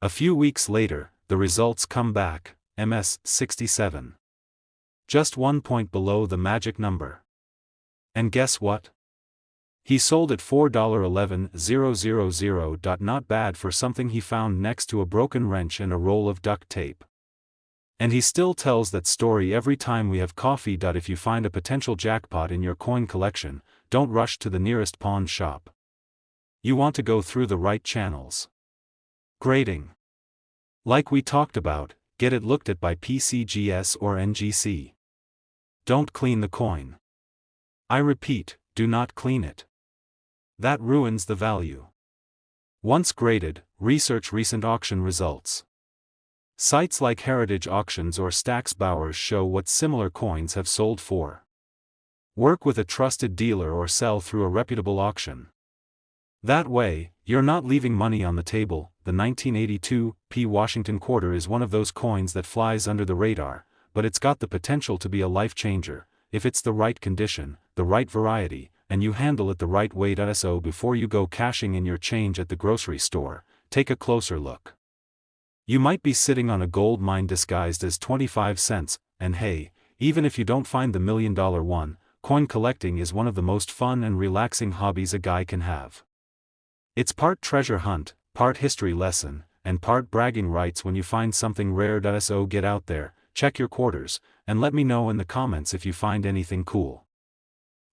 A few weeks later, the results come back, MS 67. Just 1 point below the magic number. And guess what? He sold it $4.11000. Not bad for something he found next to a broken wrench and a roll of duct tape. And he still tells that story every time we have coffee. If you find a potential jackpot in your coin collection, don't rush to the nearest pawn shop. You want to go through the right channels. Grading. Like we talked about, get it looked at by PCGS or NGC. Don't clean the coin. I repeat, do not clean it. That ruins the value. Once graded, research recent auction results. Sites like Heritage Auctions or Stax Bowers show what similar coins have sold for. Work with a trusted dealer or sell through a reputable auction. That way, you're not leaving money on the table. The 1982 p Washington quarter is one of those coins that flies under the radar, but it's got the potential to be a life changer, if it's the right condition, the right variety, and you handle it the right way. So before you go cashing in your change at the grocery store, take a closer look. You might be sitting on a gold mine disguised as 25 cents, and hey, even if you don't find the $1 million one, coin collecting is one of the most fun and relaxing hobbies a guy can have. It's part treasure hunt, part history lesson, and part bragging rights when you find something rare. So get out there, check your quarters, and let me know in the comments if you find anything cool.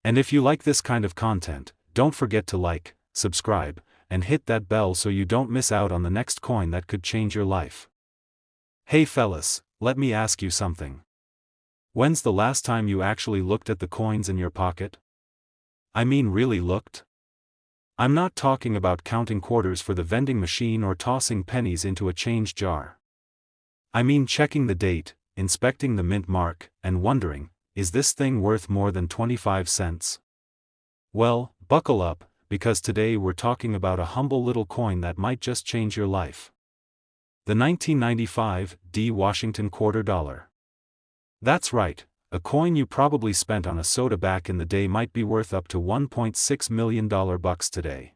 And if you like this kind of content, don't forget to like, subscribe, and hit that bell so you don't miss out on the next coin that could change your life. Hey fellas, let me ask you something. When's the last time you actually looked at the coins in your pocket? I mean really looked? I'm not talking about counting quarters for the vending machine or tossing pennies into a change jar. I mean checking the date, inspecting the mint mark, and wondering, is this thing worth more than 25 cents? Well, buckle up, because today we're talking about a humble little coin that might just change your life. The 1995 D Washington quarter dollar. That's right, a coin you probably spent on a soda back in the day might be worth up to $1.6 million today.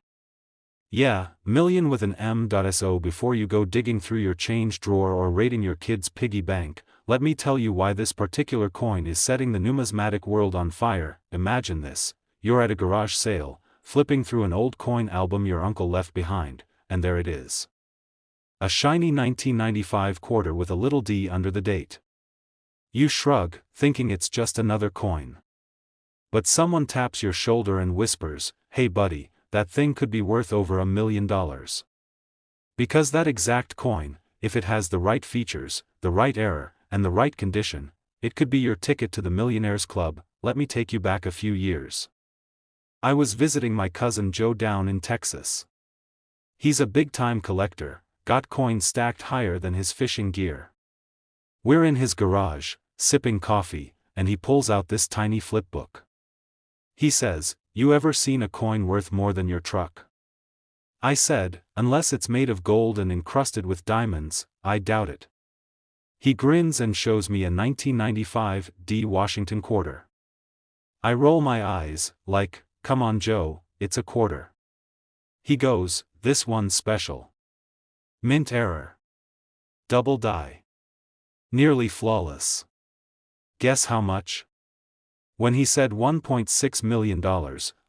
Yeah, million with an M. So before you go digging through your change drawer or raiding your kid's piggy bank, let me tell you why this particular coin is setting the numismatic world on fire. Imagine this, you're at a garage sale, flipping through an old coin album your uncle left behind, and there it is. A shiny 1995 quarter with a little D under the date. You shrug, thinking it's just another coin. But someone taps your shoulder and whispers, "Hey buddy, that thing could be worth over $1 million." Because that exact coin, if it has the right features, the right era, and the right condition, it could be your ticket to the Millionaires Club. Let me take you back a few years. I was visiting my cousin Joe down in Texas. He's a big-time collector, got coins stacked higher than his fishing gear. We're in his garage, sipping coffee, and he pulls out this tiny flip book. He says, "You ever seen a coin worth more than your truck?" I said, "Unless it's made of gold and encrusted with diamonds, I doubt it." He grins and shows me a 1995 D Washington quarter. I roll my eyes, like, "Come on Joe, it's a quarter." He goes, "This one's special. Mint error. Double die. Nearly flawless." Guess how much? When he said $1.6 million,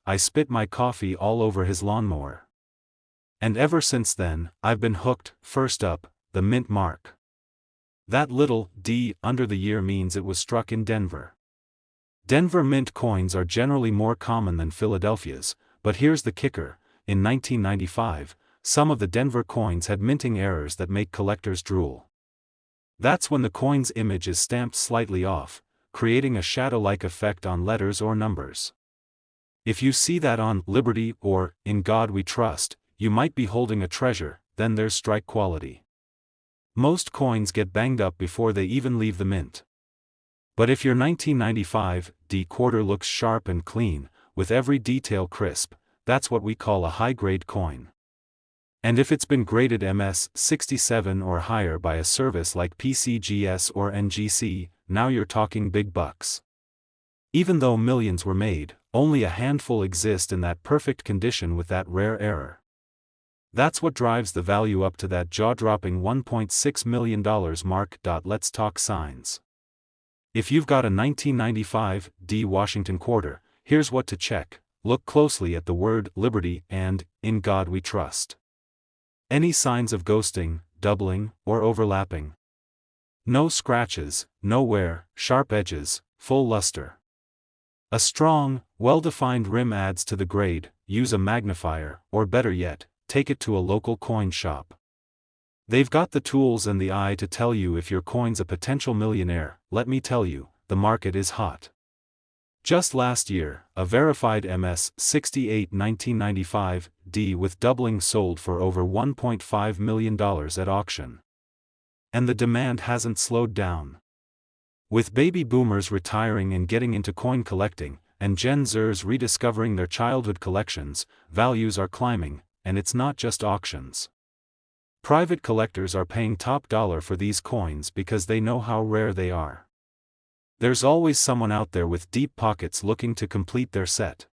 I spit my coffee all over his lawnmower. And ever since then, I've been hooked. First up, the mint mark. That little D under the year means it was struck in Denver. Denver mint coins are generally more common than Philadelphia's, but here's the kicker: in 1995, some of the Denver coins had minting errors that make collectors drool. That's when the coin's image is stamped slightly off, creating a shadow-like effect on letters or numbers. If you see that on Liberty or In God We Trust, you might be holding a treasure, then there's strike quality. Most coins get banged up before they even leave the mint. But if your 1995 D quarter looks sharp and clean, with every detail crisp, that's what we call a high-grade coin. And if it's been graded MS-67 or higher by a service like PCGS or NGC, now you're talking big bucks. Even though millions were made, only a handful exist in that perfect condition with that rare error. That's what drives the value up to that jaw-dropping $1.6 million mark. Let's talk signs. If you've got a 1995 D Washington quarter, here's what to check. Look closely at the word Liberty and In God We Trust. Any signs of ghosting, doubling, or overlapping? No scratches, no wear, sharp edges, full luster. A strong, well-defined rim adds to the grade. Use a magnifier, or better yet, take it to a local coin shop. They've got the tools and the eye to tell you if your coin's a potential millionaire. Let me tell you, the market is hot. Just last year, a verified MS-68 1995 D with doubling sold for over $1.5 million at auction. And the demand hasn't slowed down. With baby boomers retiring and getting into coin collecting, and Gen Zers rediscovering their childhood collections, values are climbing, and it's not just auctions. Private collectors are paying top dollar for these coins because they know how rare they are. There's always someone out there with deep pockets looking to complete their set.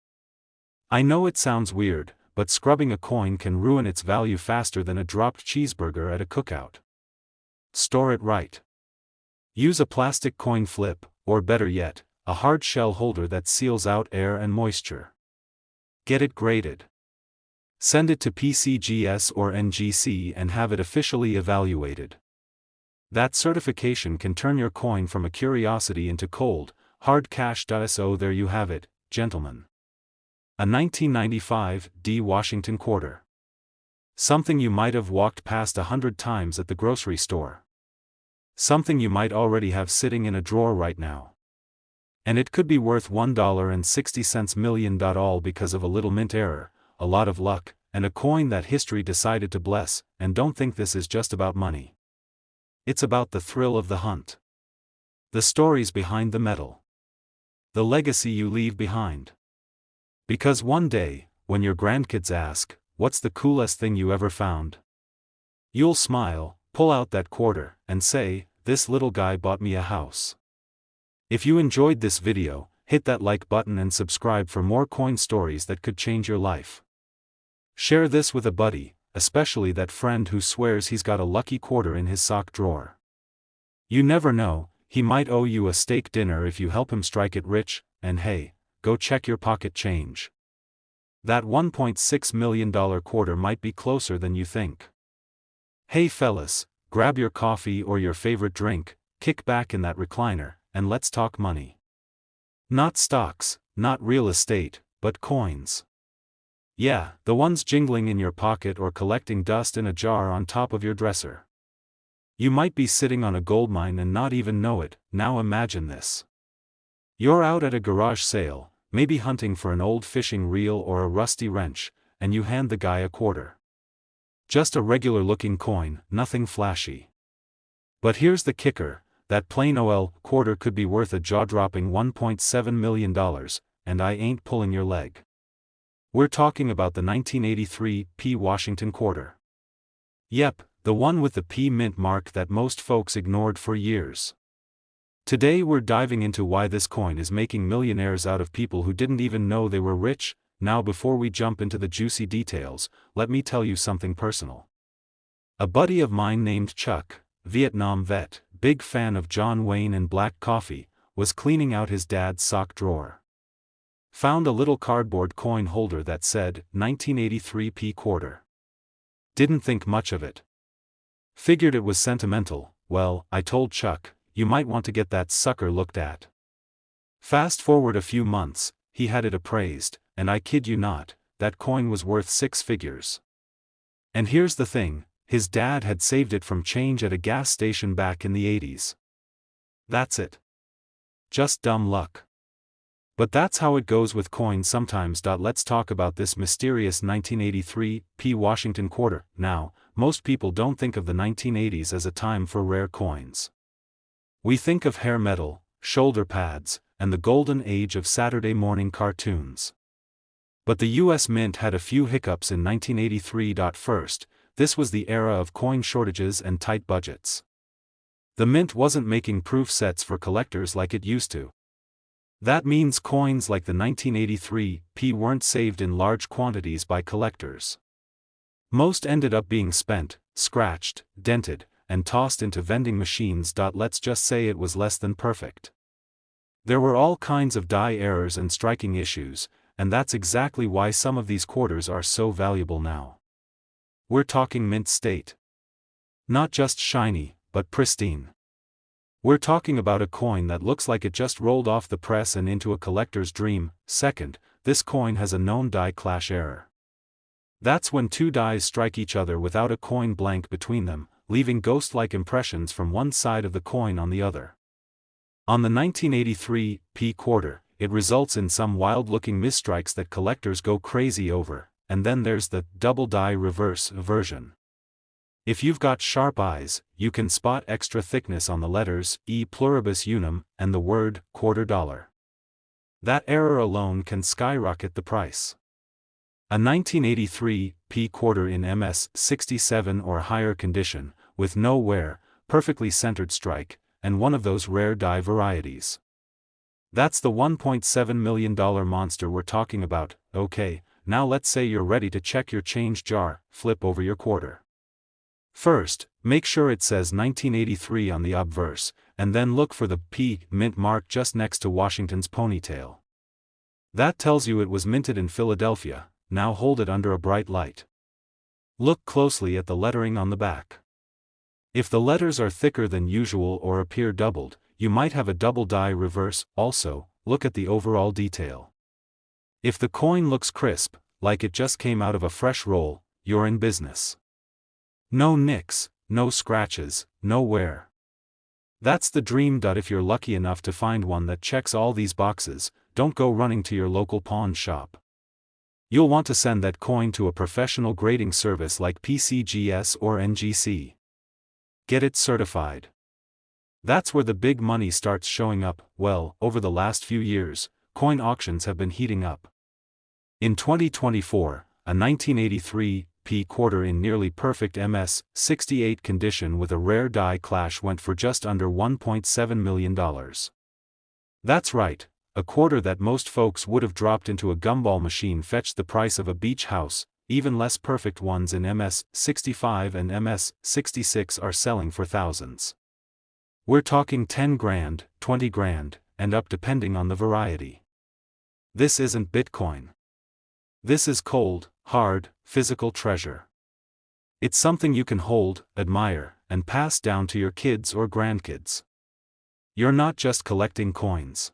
I know it sounds weird, but scrubbing a coin can ruin its value faster than a dropped cheeseburger at a cookout. Store it right. Use a plastic coin flip, or better yet, a hard shell holder that seals out air and moisture. Get it graded. Send it to PCGS or NGC and have it officially evaluated. That certification can turn your coin from a curiosity into cold, hard cash. So there you have it, gentlemen. A 1995 D Washington quarter. Something you might have walked past 100 times at the grocery store. Something you might already have sitting in a drawer right now. And it could be worth $1.60 million, all because of a little mint error, a lot of luck, and a coin that history decided to bless. And don't think this is just about money. It's about the thrill of the hunt. The stories behind the metal. The legacy you leave behind. Because one day, when your grandkids ask, "What's the coolest thing you ever found?" you'll smile, pull out that quarter, and say, "This little guy bought me a house." If you enjoyed this video, hit that like button and subscribe for more coin stories that could change your life. Share this with a buddy, especially that friend who swears he's got a lucky quarter in his sock drawer. You never know, he might owe you a steak dinner if you help him strike it rich. And hey, go check your pocket change. That $1.6 million quarter might be closer than you think. Hey fellas, grab your coffee or your favorite drink, kick back in that recliner, and let's talk money. Not stocks, not real estate, but coins. Yeah, the ones jingling in your pocket or collecting dust in a jar on top of your dresser. You might be sitting on a goldmine and not even know it. Now imagine this. You're out at a garage sale, maybe hunting for an old fishing reel or a rusty wrench, and you hand the guy a quarter. Just a regular-looking coin, nothing flashy. But here's the kicker, that plain OL quarter could be worth a jaw-dropping $1.7 million, and I ain't pulling your leg. We're talking about the 1983 P Washington quarter. Yep, the one with the P mint mark that most folks ignored for years. Today we're diving into why this coin is making millionaires out of people who didn't even know they were rich. Now before we jump into the juicy details, let me tell you something personal. A buddy of mine named Chuck, Vietnam vet, big fan of John Wayne and black coffee, was cleaning out his dad's sock drawer. Found a little cardboard coin holder that said 1983 P quarter. Didn't think much of it. Figured it was sentimental. Well, I told Chuck, you might want to get that sucker looked at. Fast forward a few months, he had it appraised, and I kid you not, that coin was worth 6 figures. And here's the thing, his dad had saved it from change at a gas station back in the 80s. That's it. Just dumb luck. But that's how it goes with coins sometimes. Let's talk about this mysterious 1983 P. Washington quarter. Now, most people don't think of the 1980s as a time for rare coins. We think of hair metal, shoulder pads, and the golden age of Saturday morning cartoons. But the US Mint had a few hiccups in 1983. First, this was the era of coin shortages and tight budgets. The Mint wasn't making proof sets for collectors like it used to. That means coins like the 1983 P weren't saved in large quantities by collectors. Most ended up being spent, scratched, dented, and tossed into vending machines. Let's just say it was less than perfect. There were all kinds of die errors and striking issues, and that's exactly why some of these quarters are so valuable now. We're talking mint state. Not just shiny, but pristine. We're talking about a coin that looks like it just rolled off the press and into a collector's dream. Second, this coin has a known die clash error. That's when two dies strike each other without a coin blank between them, leaving ghost-like impressions from one side of the coin on the other. On the 1983 P quarter, it results in some wild-looking misstrikes that collectors go crazy over, and then there's the double die reverse version. If you've got sharp eyes, you can spot extra thickness on the letters E pluribus unum and the word $quarter. That error alone can skyrocket the price. A 1983 P quarter in MS 67 or higher condition, with no wear, perfectly centered strike, and one of those rare die varieties. That's the $1.7 million monster we're talking about. Okay, now let's say you're ready to check your change jar. Flip over your quarter. First, make sure it says 1983 on the obverse, and then look for the P mint mark just next to Washington's ponytail. That tells you it was minted in Philadelphia. Now hold it under a bright light. Look closely at the lettering on the back. If the letters are thicker than usual or appear doubled, you might have a double die reverse. Also, look at the overall detail. If the coin looks crisp, like it just came out of a fresh roll, you're in business. No nicks, no scratches, no wear. That's the dream. If you're lucky enough to find one that checks all these boxes, don't go running to your local pawn shop. You'll want to send that coin to a professional grading service like PCGS or NGC. Get it certified. That's where the big money starts showing up. Well, over the last few years, coin auctions have been heating up. In 2024, a 1983 P quarter in nearly perfect MS 68 condition with a rare die clash went for just under $1.7 million. That's right, a quarter that most folks would have dropped into a gumball machine fetched the price of a beach house. Even less perfect ones in MS 65 and MS 66 are selling for thousands. We're talking 10 grand, 20 grand, and up depending on the variety. This isn't Bitcoin. This is cold, hard, physical treasure. It's something you can hold, admire, and pass down to your kids or grandkids. You're not just collecting coins.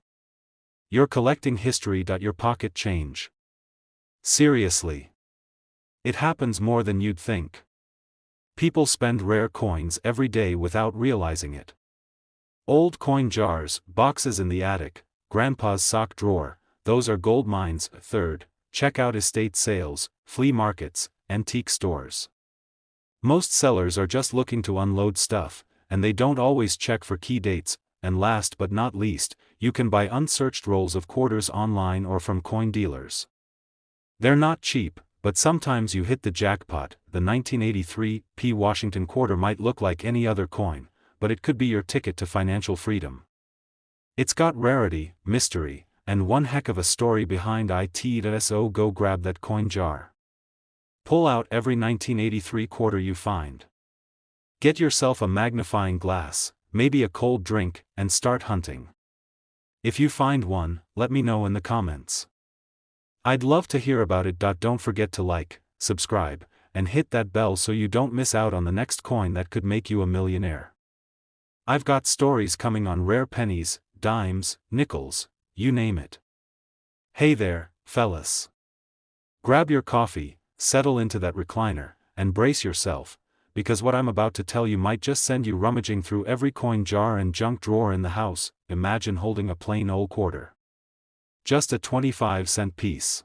You're collecting history. Your pocket change. Seriously. It happens more than you'd think. People spend rare coins every day without realizing it. Old coin jars, boxes in the attic, grandpa's sock drawer, those are gold mines. Third, check out estate sales, flea markets, antique stores. Most sellers are just looking to unload stuff, and they don't always check for key dates. And last but not least, you can buy unsearched rolls of quarters online or from coin dealers. They're not cheap, but sometimes you hit the jackpot. The 1983 P Washington quarter might look like any other coin, but it could be your ticket to financial freedom. It's got rarity, mystery, and one heck of a story behind it. So go grab that coin jar. Pull out every 1983 quarter you find. Get yourself a magnifying glass, maybe a cold drink, and start hunting. If you find one, let me know in the comments. I'd love to hear about it. Don't forget to like, subscribe, and hit that bell so you don't miss out on the next coin that could make you a millionaire. I've got stories coming on rare pennies, dimes, nickels, you name it. Hey there, fellas. Grab your coffee, settle into that recliner, and brace yourself, because what I'm about to tell you might just send you rummaging through every coin jar and junk drawer in the house. Imagine holding a plain old quarter. Just a 25-cent piece.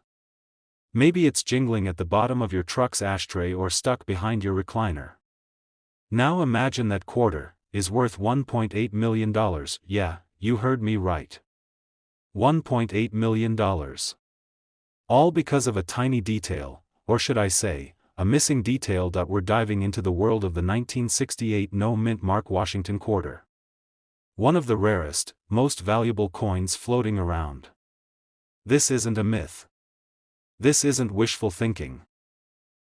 Maybe it's jingling at the bottom of your truck's ashtray or stuck behind your recliner. Now imagine that quarter is worth $1.8 million. Yeah, you heard me right. $1.8 million. All because of a tiny detail, or should I say, a missing detail. We're diving into the world of the 1968 no-mint mark Washington quarter. One of the rarest, most valuable coins floating around. This isn't a myth. This isn't wishful thinking.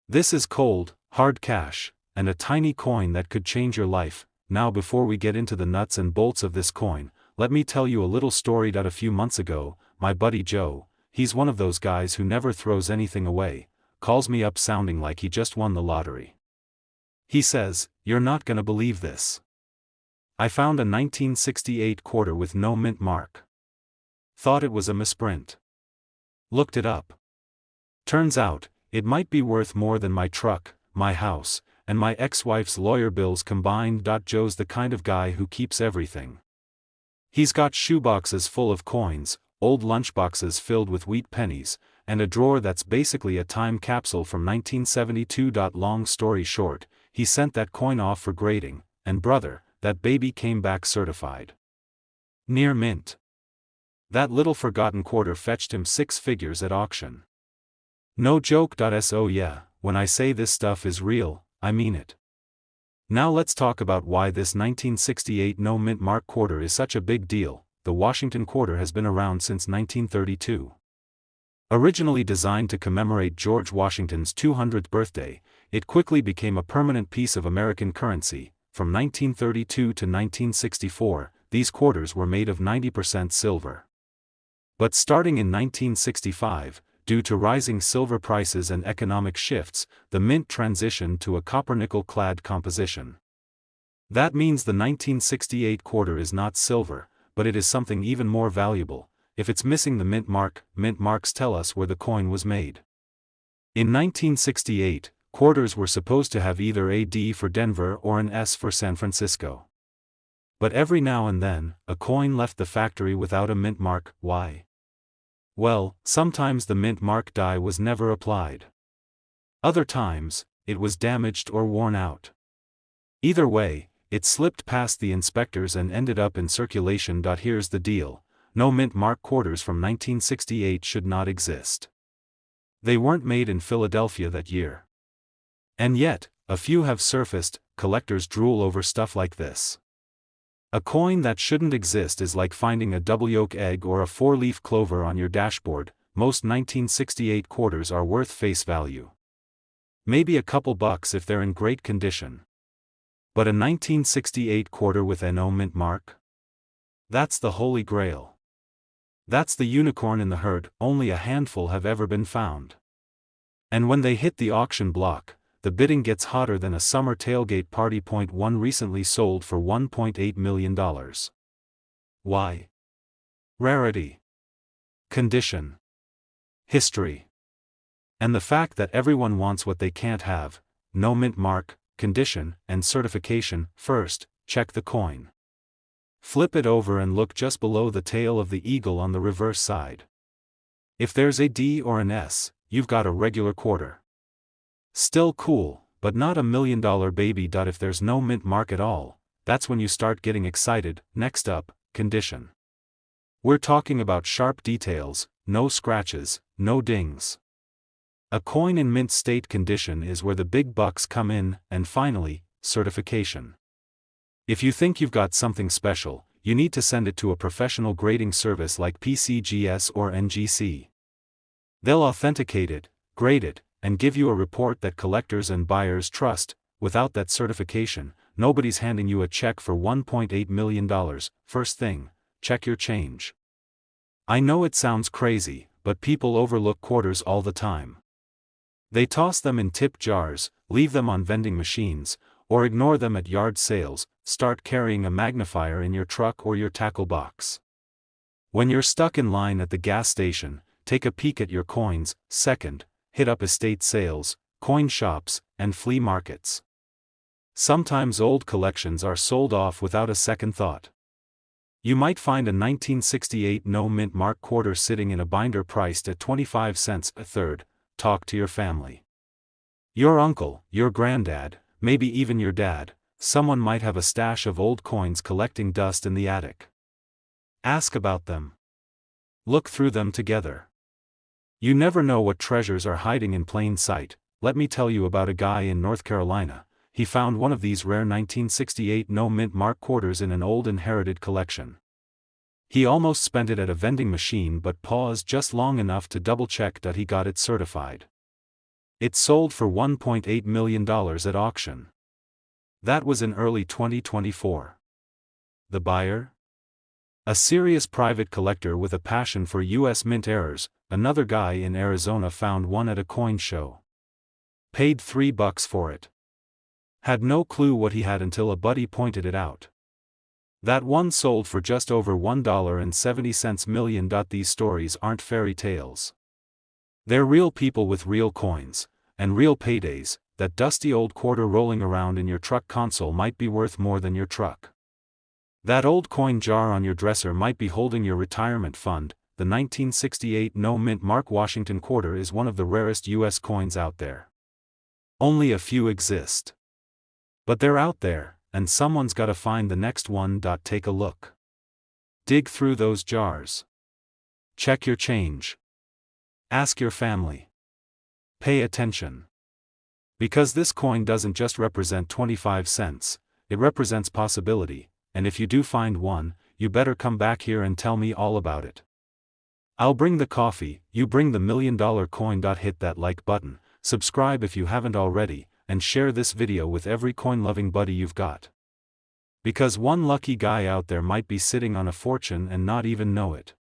This is cold, hard cash, and a tiny coin that could change your life. Now, before we get into the nuts and bolts of this coin, let me tell you a little story. A few months ago, my buddy Joe, he's one of those guys who never throws anything away, calls me up sounding like he just won the lottery. He says, "You're not gonna believe this. I found a 1968 quarter with no mint mark. Thought it was a misprint. Looked it up. Turns out, it might be worth more than my truck, my house, and my ex-wife's lawyer bills combined." Joe's the kind of guy who keeps everything. He's got shoeboxes full of coins, old lunchboxes filled with wheat pennies, and a drawer that's basically a time capsule from 1972. Long story short, he sent that coin off for grading, and brother, that baby came back certified near mint. That little forgotten quarter fetched him 6 figures at auction. No joke. So yeah, when I say this stuff is real, I mean it. Now let's talk about why this 1968 no-mint mark quarter is such a big deal. The Washington quarter has been around since 1932. Originally designed to commemorate George Washington's 200th birthday, it quickly became a permanent piece of American currency. From 1932 to 1964, these quarters were made of 90% silver. But starting in 1965, due to rising silver prices and economic shifts, the mint transitioned to a copper-nickel-clad composition. That means the 1968 quarter is not silver, but it is something even more valuable. If it's missing the mint marks tell us where the coin was made. In 1968, quarters were supposed to have either a D for Denver or an S for San Francisco. But every now and then, a coin left the factory without a mint mark. Why? Well, sometimes the mint mark die was never applied. Other times, it was damaged or worn out. Either way, it slipped past the inspectors and ended up in circulation. Here's the deal. No mint mark quarters from 1968 should not exist. They weren't made in Philadelphia that year. And yet, a few have surfaced. Collectors drool over stuff like this. A coin that shouldn't exist is like finding a double yolk egg or a 4-leaf clover on your dashboard. Most 1968 quarters are worth face value. Maybe a couple bucks if they're in great condition. But a 1968 quarter with a no mint mark? That's the holy grail. That's the unicorn in the herd. Only a handful have ever been found. And when they hit the auction block, the bidding gets hotter than a summer tailgate party. One recently sold for $1.8 million. Why? Rarity. Condition. History. And the fact that everyone wants what they can't have. No mint mark, condition, and certification. First, check the coin. Flip it over and look just below the tail of the eagle on the reverse side. If there's a D or an S, you've got a regular quarter. Still cool, but not $1 million baby. If there's no mint mark at all, that's when you start getting excited. Next up, condition. We're talking about sharp details, no scratches, no dings. A coin in mint state condition is where the big bucks come in. And finally, certification. If you think you've got something special, you need to send it to a professional grading service like PCGS or NGC. They'll authenticate it, grade it, and give you a report that collectors and buyers trust. Without that certification, nobody's handing you a check for $1.8 million. First thing, check your change. I know it sounds crazy, but people overlook quarters all the time. They toss them in tip jars, leave them on vending machines, or ignore them at yard sales. Start carrying a magnifier in your truck or your tackle box. When you're stuck in line at the gas station, take a peek at your coins. Second, hit up estate sales. coin shops, and flea markets. Sometimes old collections are sold off without a second thought. You might find a 1968 no-mint mark quarter sitting in a binder priced at 25 cents a third. Talk to your family. Your uncle, your granddad, maybe even your dad. Someone might have a stash of old coins collecting dust in the attic. Ask about them. Look through them together. You never know what treasures are hiding in plain sight. Let me tell you about a guy in North Carolina. He found one of these rare 1968 no-mint mark quarters in an old inherited collection. He almost spent it at a vending machine but paused just long enough to double-check that he got it certified. It sold for $1.8 million at auction. That was in early 2024. The buyer? A serious private collector with a passion for U.S. mint errors. Another guy in Arizona found one at a coin show. Paid $3 for it. Had no clue what he had until a buddy pointed it out. That one sold for just over $1.70 million. These stories aren't fairy tales. They're real people with real coins, and real paydays. That dusty old quarter rolling around in your truck console might be worth more than your truck. That old coin jar on your dresser might be holding your retirement fund. The 1968 no-mint mark Washington quarter is one of the rarest U.S. coins out there. Only a few exist. But they're out there, and someone's gotta find the next one. Take a look. Dig through those jars. Check your change. Ask your family. Pay attention. Because this coin doesn't just represent 25 cents, it represents possibility, and if you do find one, you better come back here and tell me all about it. I'll bring the coffee, you bring the $1 million coin. Hit that like button, subscribe if you haven't already, and share this video with every coin-loving buddy you've got. Because one lucky guy out there might be sitting on a fortune and not even know it.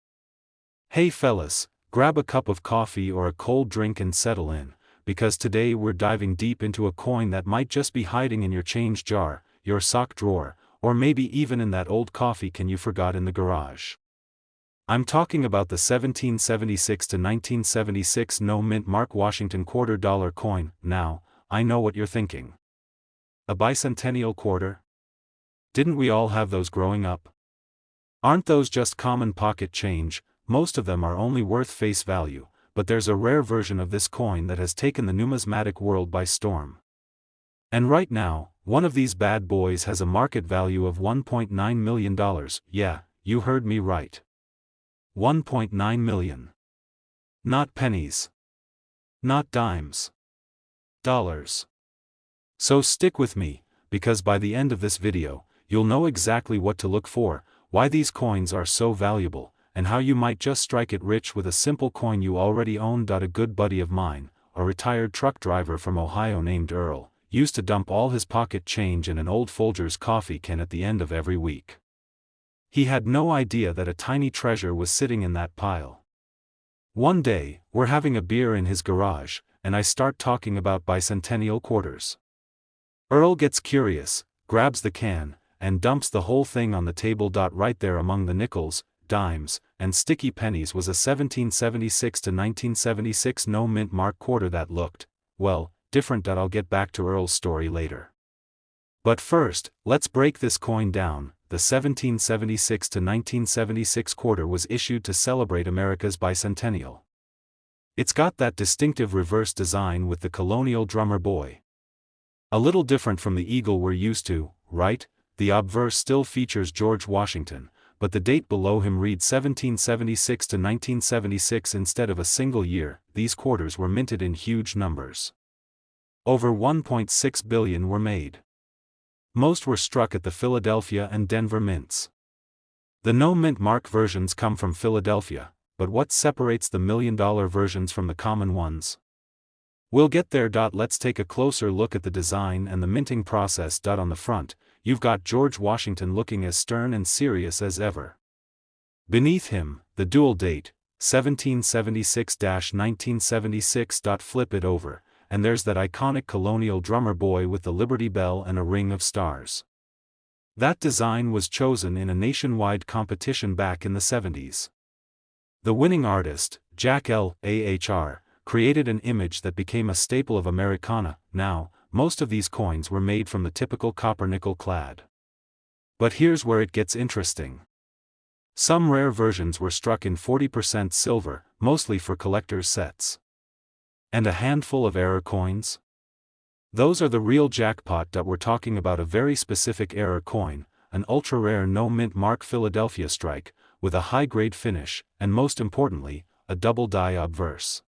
Hey fellas, grab a cup of coffee or a cold drink and settle in, because today we're diving deep into a coin that might just be hiding in your change jar, your sock drawer, or maybe even in that old coffee can you forgot in the garage. I'm talking about the 1776 to 1976 no-mint mark Washington $quarter coin. Now, I know what you're thinking. A bicentennial quarter? Didn't we all have those growing up? Aren't those just common pocket change? Most of them are only worth face value, but there's a rare version of this coin that has taken the numismatic world by storm. And right now, one of these bad boys has a market value of $1.9 million. Yeah, you heard me right. 1.9 million. Not pennies. Not dimes. Dollars. So stick with me, because by the end of this video, you'll know exactly what to look for, why these coins are so valuable, and how you might just strike it rich with a simple coin you already own. A good buddy of mine, a retired truck driver from Ohio named Earl, used to dump all his pocket change in an old Folgers coffee can at the end of every week. He had no idea that a tiny treasure was sitting in that pile. One day, we're having a beer in his garage, and I start talking about bicentennial quarters. Earl gets curious, grabs the can, and dumps the whole thing on the table. Right there among the nickels, dimes, and sticky pennies was a 1776 to 1976 no-mint mark quarter that looked, well, different. I'll get back to Earl's story later. But first, let's break this coin down. The 1776 to 1976 quarter was issued to celebrate America's bicentennial. It's got that distinctive reverse design with the colonial drummer boy. A little different from the eagle we're used to, right? The obverse still features George Washington, but the date below him reads 1776 to 1976 instead of a single year. These quarters were minted in huge numbers. Over 1.6 billion were made. Most were struck at the Philadelphia and Denver mints. The no-mint mark versions come from Philadelphia, but what separates the $1 million versions from the common ones? We'll get there. Let's take a closer look at the design and the minting process. On the front, you've got George Washington looking as stern and serious as ever. Beneath him, the dual date, 1776-1976. Flip it over, and there's that iconic colonial drummer boy with the Liberty Bell and a ring of stars. That design was chosen in a nationwide competition back in the 70s. The winning artist, Jack L. Ahr, created an image that became a staple of Americana. Now, most of these coins were made from the typical copper-nickel clad. But here's where it gets interesting. Some rare versions were struck in 40% silver, mostly for collector's sets. And a handful of error coins? Those are the real jackpot. We're talking about a very specific error coin, an ultra-rare no-mint mark Philadelphia strike, with a high-grade finish, and most importantly, a double die obverse.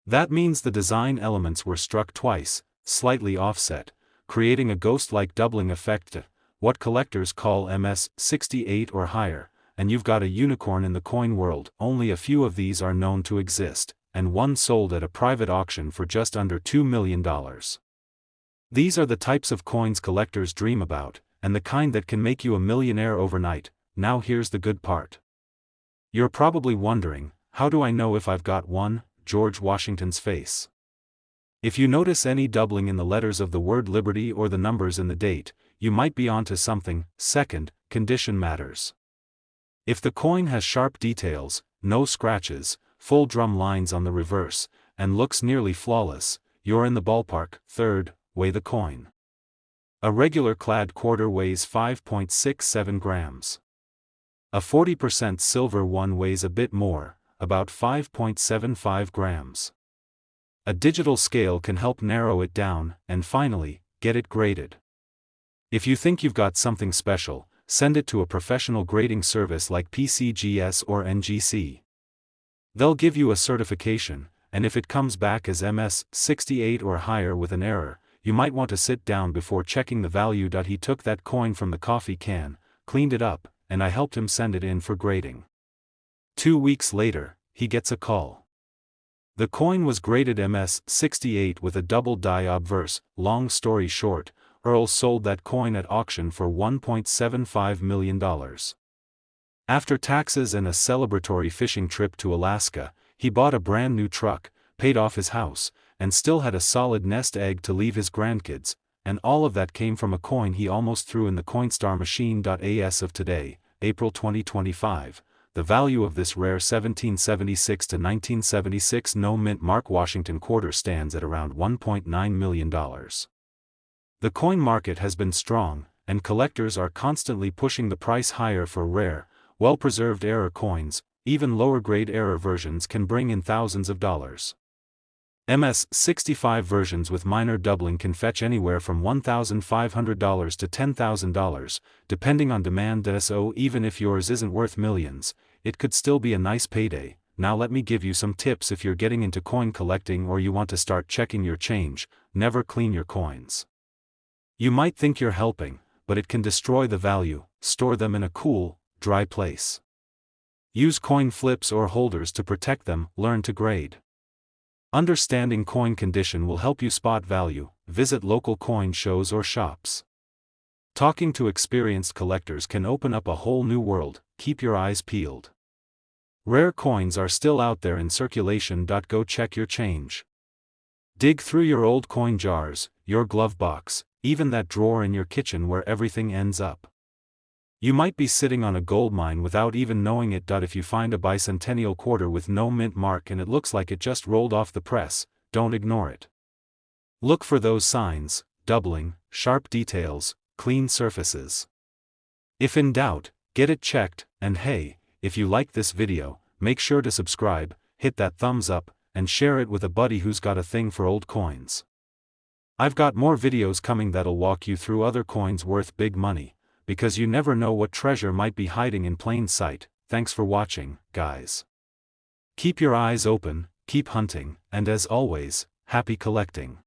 That means the design elements were struck twice, slightly offset, creating a ghost-like doubling effect, what collectors call MS-68 or higher, and you've got a unicorn in the coin world. Only a few of these are known to exist, and one sold at a private auction for just under $2 million. These are the types of coins collectors dream about, and the kind that can make you a millionaire overnight. Now here's the good part. You're probably wondering, how do I know if I've got one? George Washington's face. If you notice any doubling in the letters of the word liberty or the numbers in the date, you might be onto something. Second, condition matters. If the coin has sharp details, no scratches, full drum lines on the reverse, and looks nearly flawless, you're in the ballpark. Third, weigh the coin. A regular clad quarter weighs 5.67 grams. A 40% silver one weighs a bit more, about 5.75 grams. A digital scale can help narrow it down, and finally, get it graded. If you think you've got something special, send it to a professional grading service like PCGS or NGC. They'll give you a certification, and if it comes back as MS-68 or higher with an error, you might want to sit down before checking the value. He took that coin from the coffee can, cleaned it up, and I helped him send it in for grading. 2 weeks later, he gets a call. The coin was graded MS-68 with a double die obverse. Long story short, Earl sold that coin at auction for $1.75 million. After taxes and a celebratory fishing trip to Alaska, he bought a brand new truck, paid off his house, and still had a solid nest egg to leave his grandkids, and all of that came from a coin he almost threw in the Coinstar machine. As of today, April 2025, the value of this rare 1776 to 1976 no-mint mark Washington quarter stands at around $1.9 million. The coin market has been strong, and collectors are constantly pushing the price higher for rare, well-preserved error coins. Even lower-grade error versions can bring in thousands of dollars. MS-65 versions with minor doubling can fetch anywhere from $1,500 to $10,000, depending on demand. So even if yours isn't worth millions, it could still be a nice payday. Now let me give you some tips if you're getting into coin collecting or you want to start checking your change. Never clean your coins. You might think you're helping, but it can destroy the value. Store them in a cool, dry place. Use coin flips or holders to protect them. Learn to grade. Understanding coin condition will help you spot value. Visit local coin shows or shops. Talking to experienced collectors can open up a whole new world. Keep your eyes peeled. Rare coins are still out there in circulation. Go check your change. Dig through your old coin jars, your glove box, even that drawer in your kitchen where everything ends up. You might be sitting on a gold mine without even knowing it. If you find a bicentennial quarter with no mint mark and it looks like it just rolled off the press, don't ignore it. Look for those signs: doubling, sharp details, clean surfaces. If in doubt, get it checked. And hey, if you like this video, make sure to subscribe, hit that thumbs up, and share it with a buddy who's got a thing for old coins. I've got more videos coming that'll walk you through other coins worth big money, because you never know what treasure might be hiding in plain sight. Thanks for watching, guys. Keep your eyes open, keep hunting, and as always, happy collecting.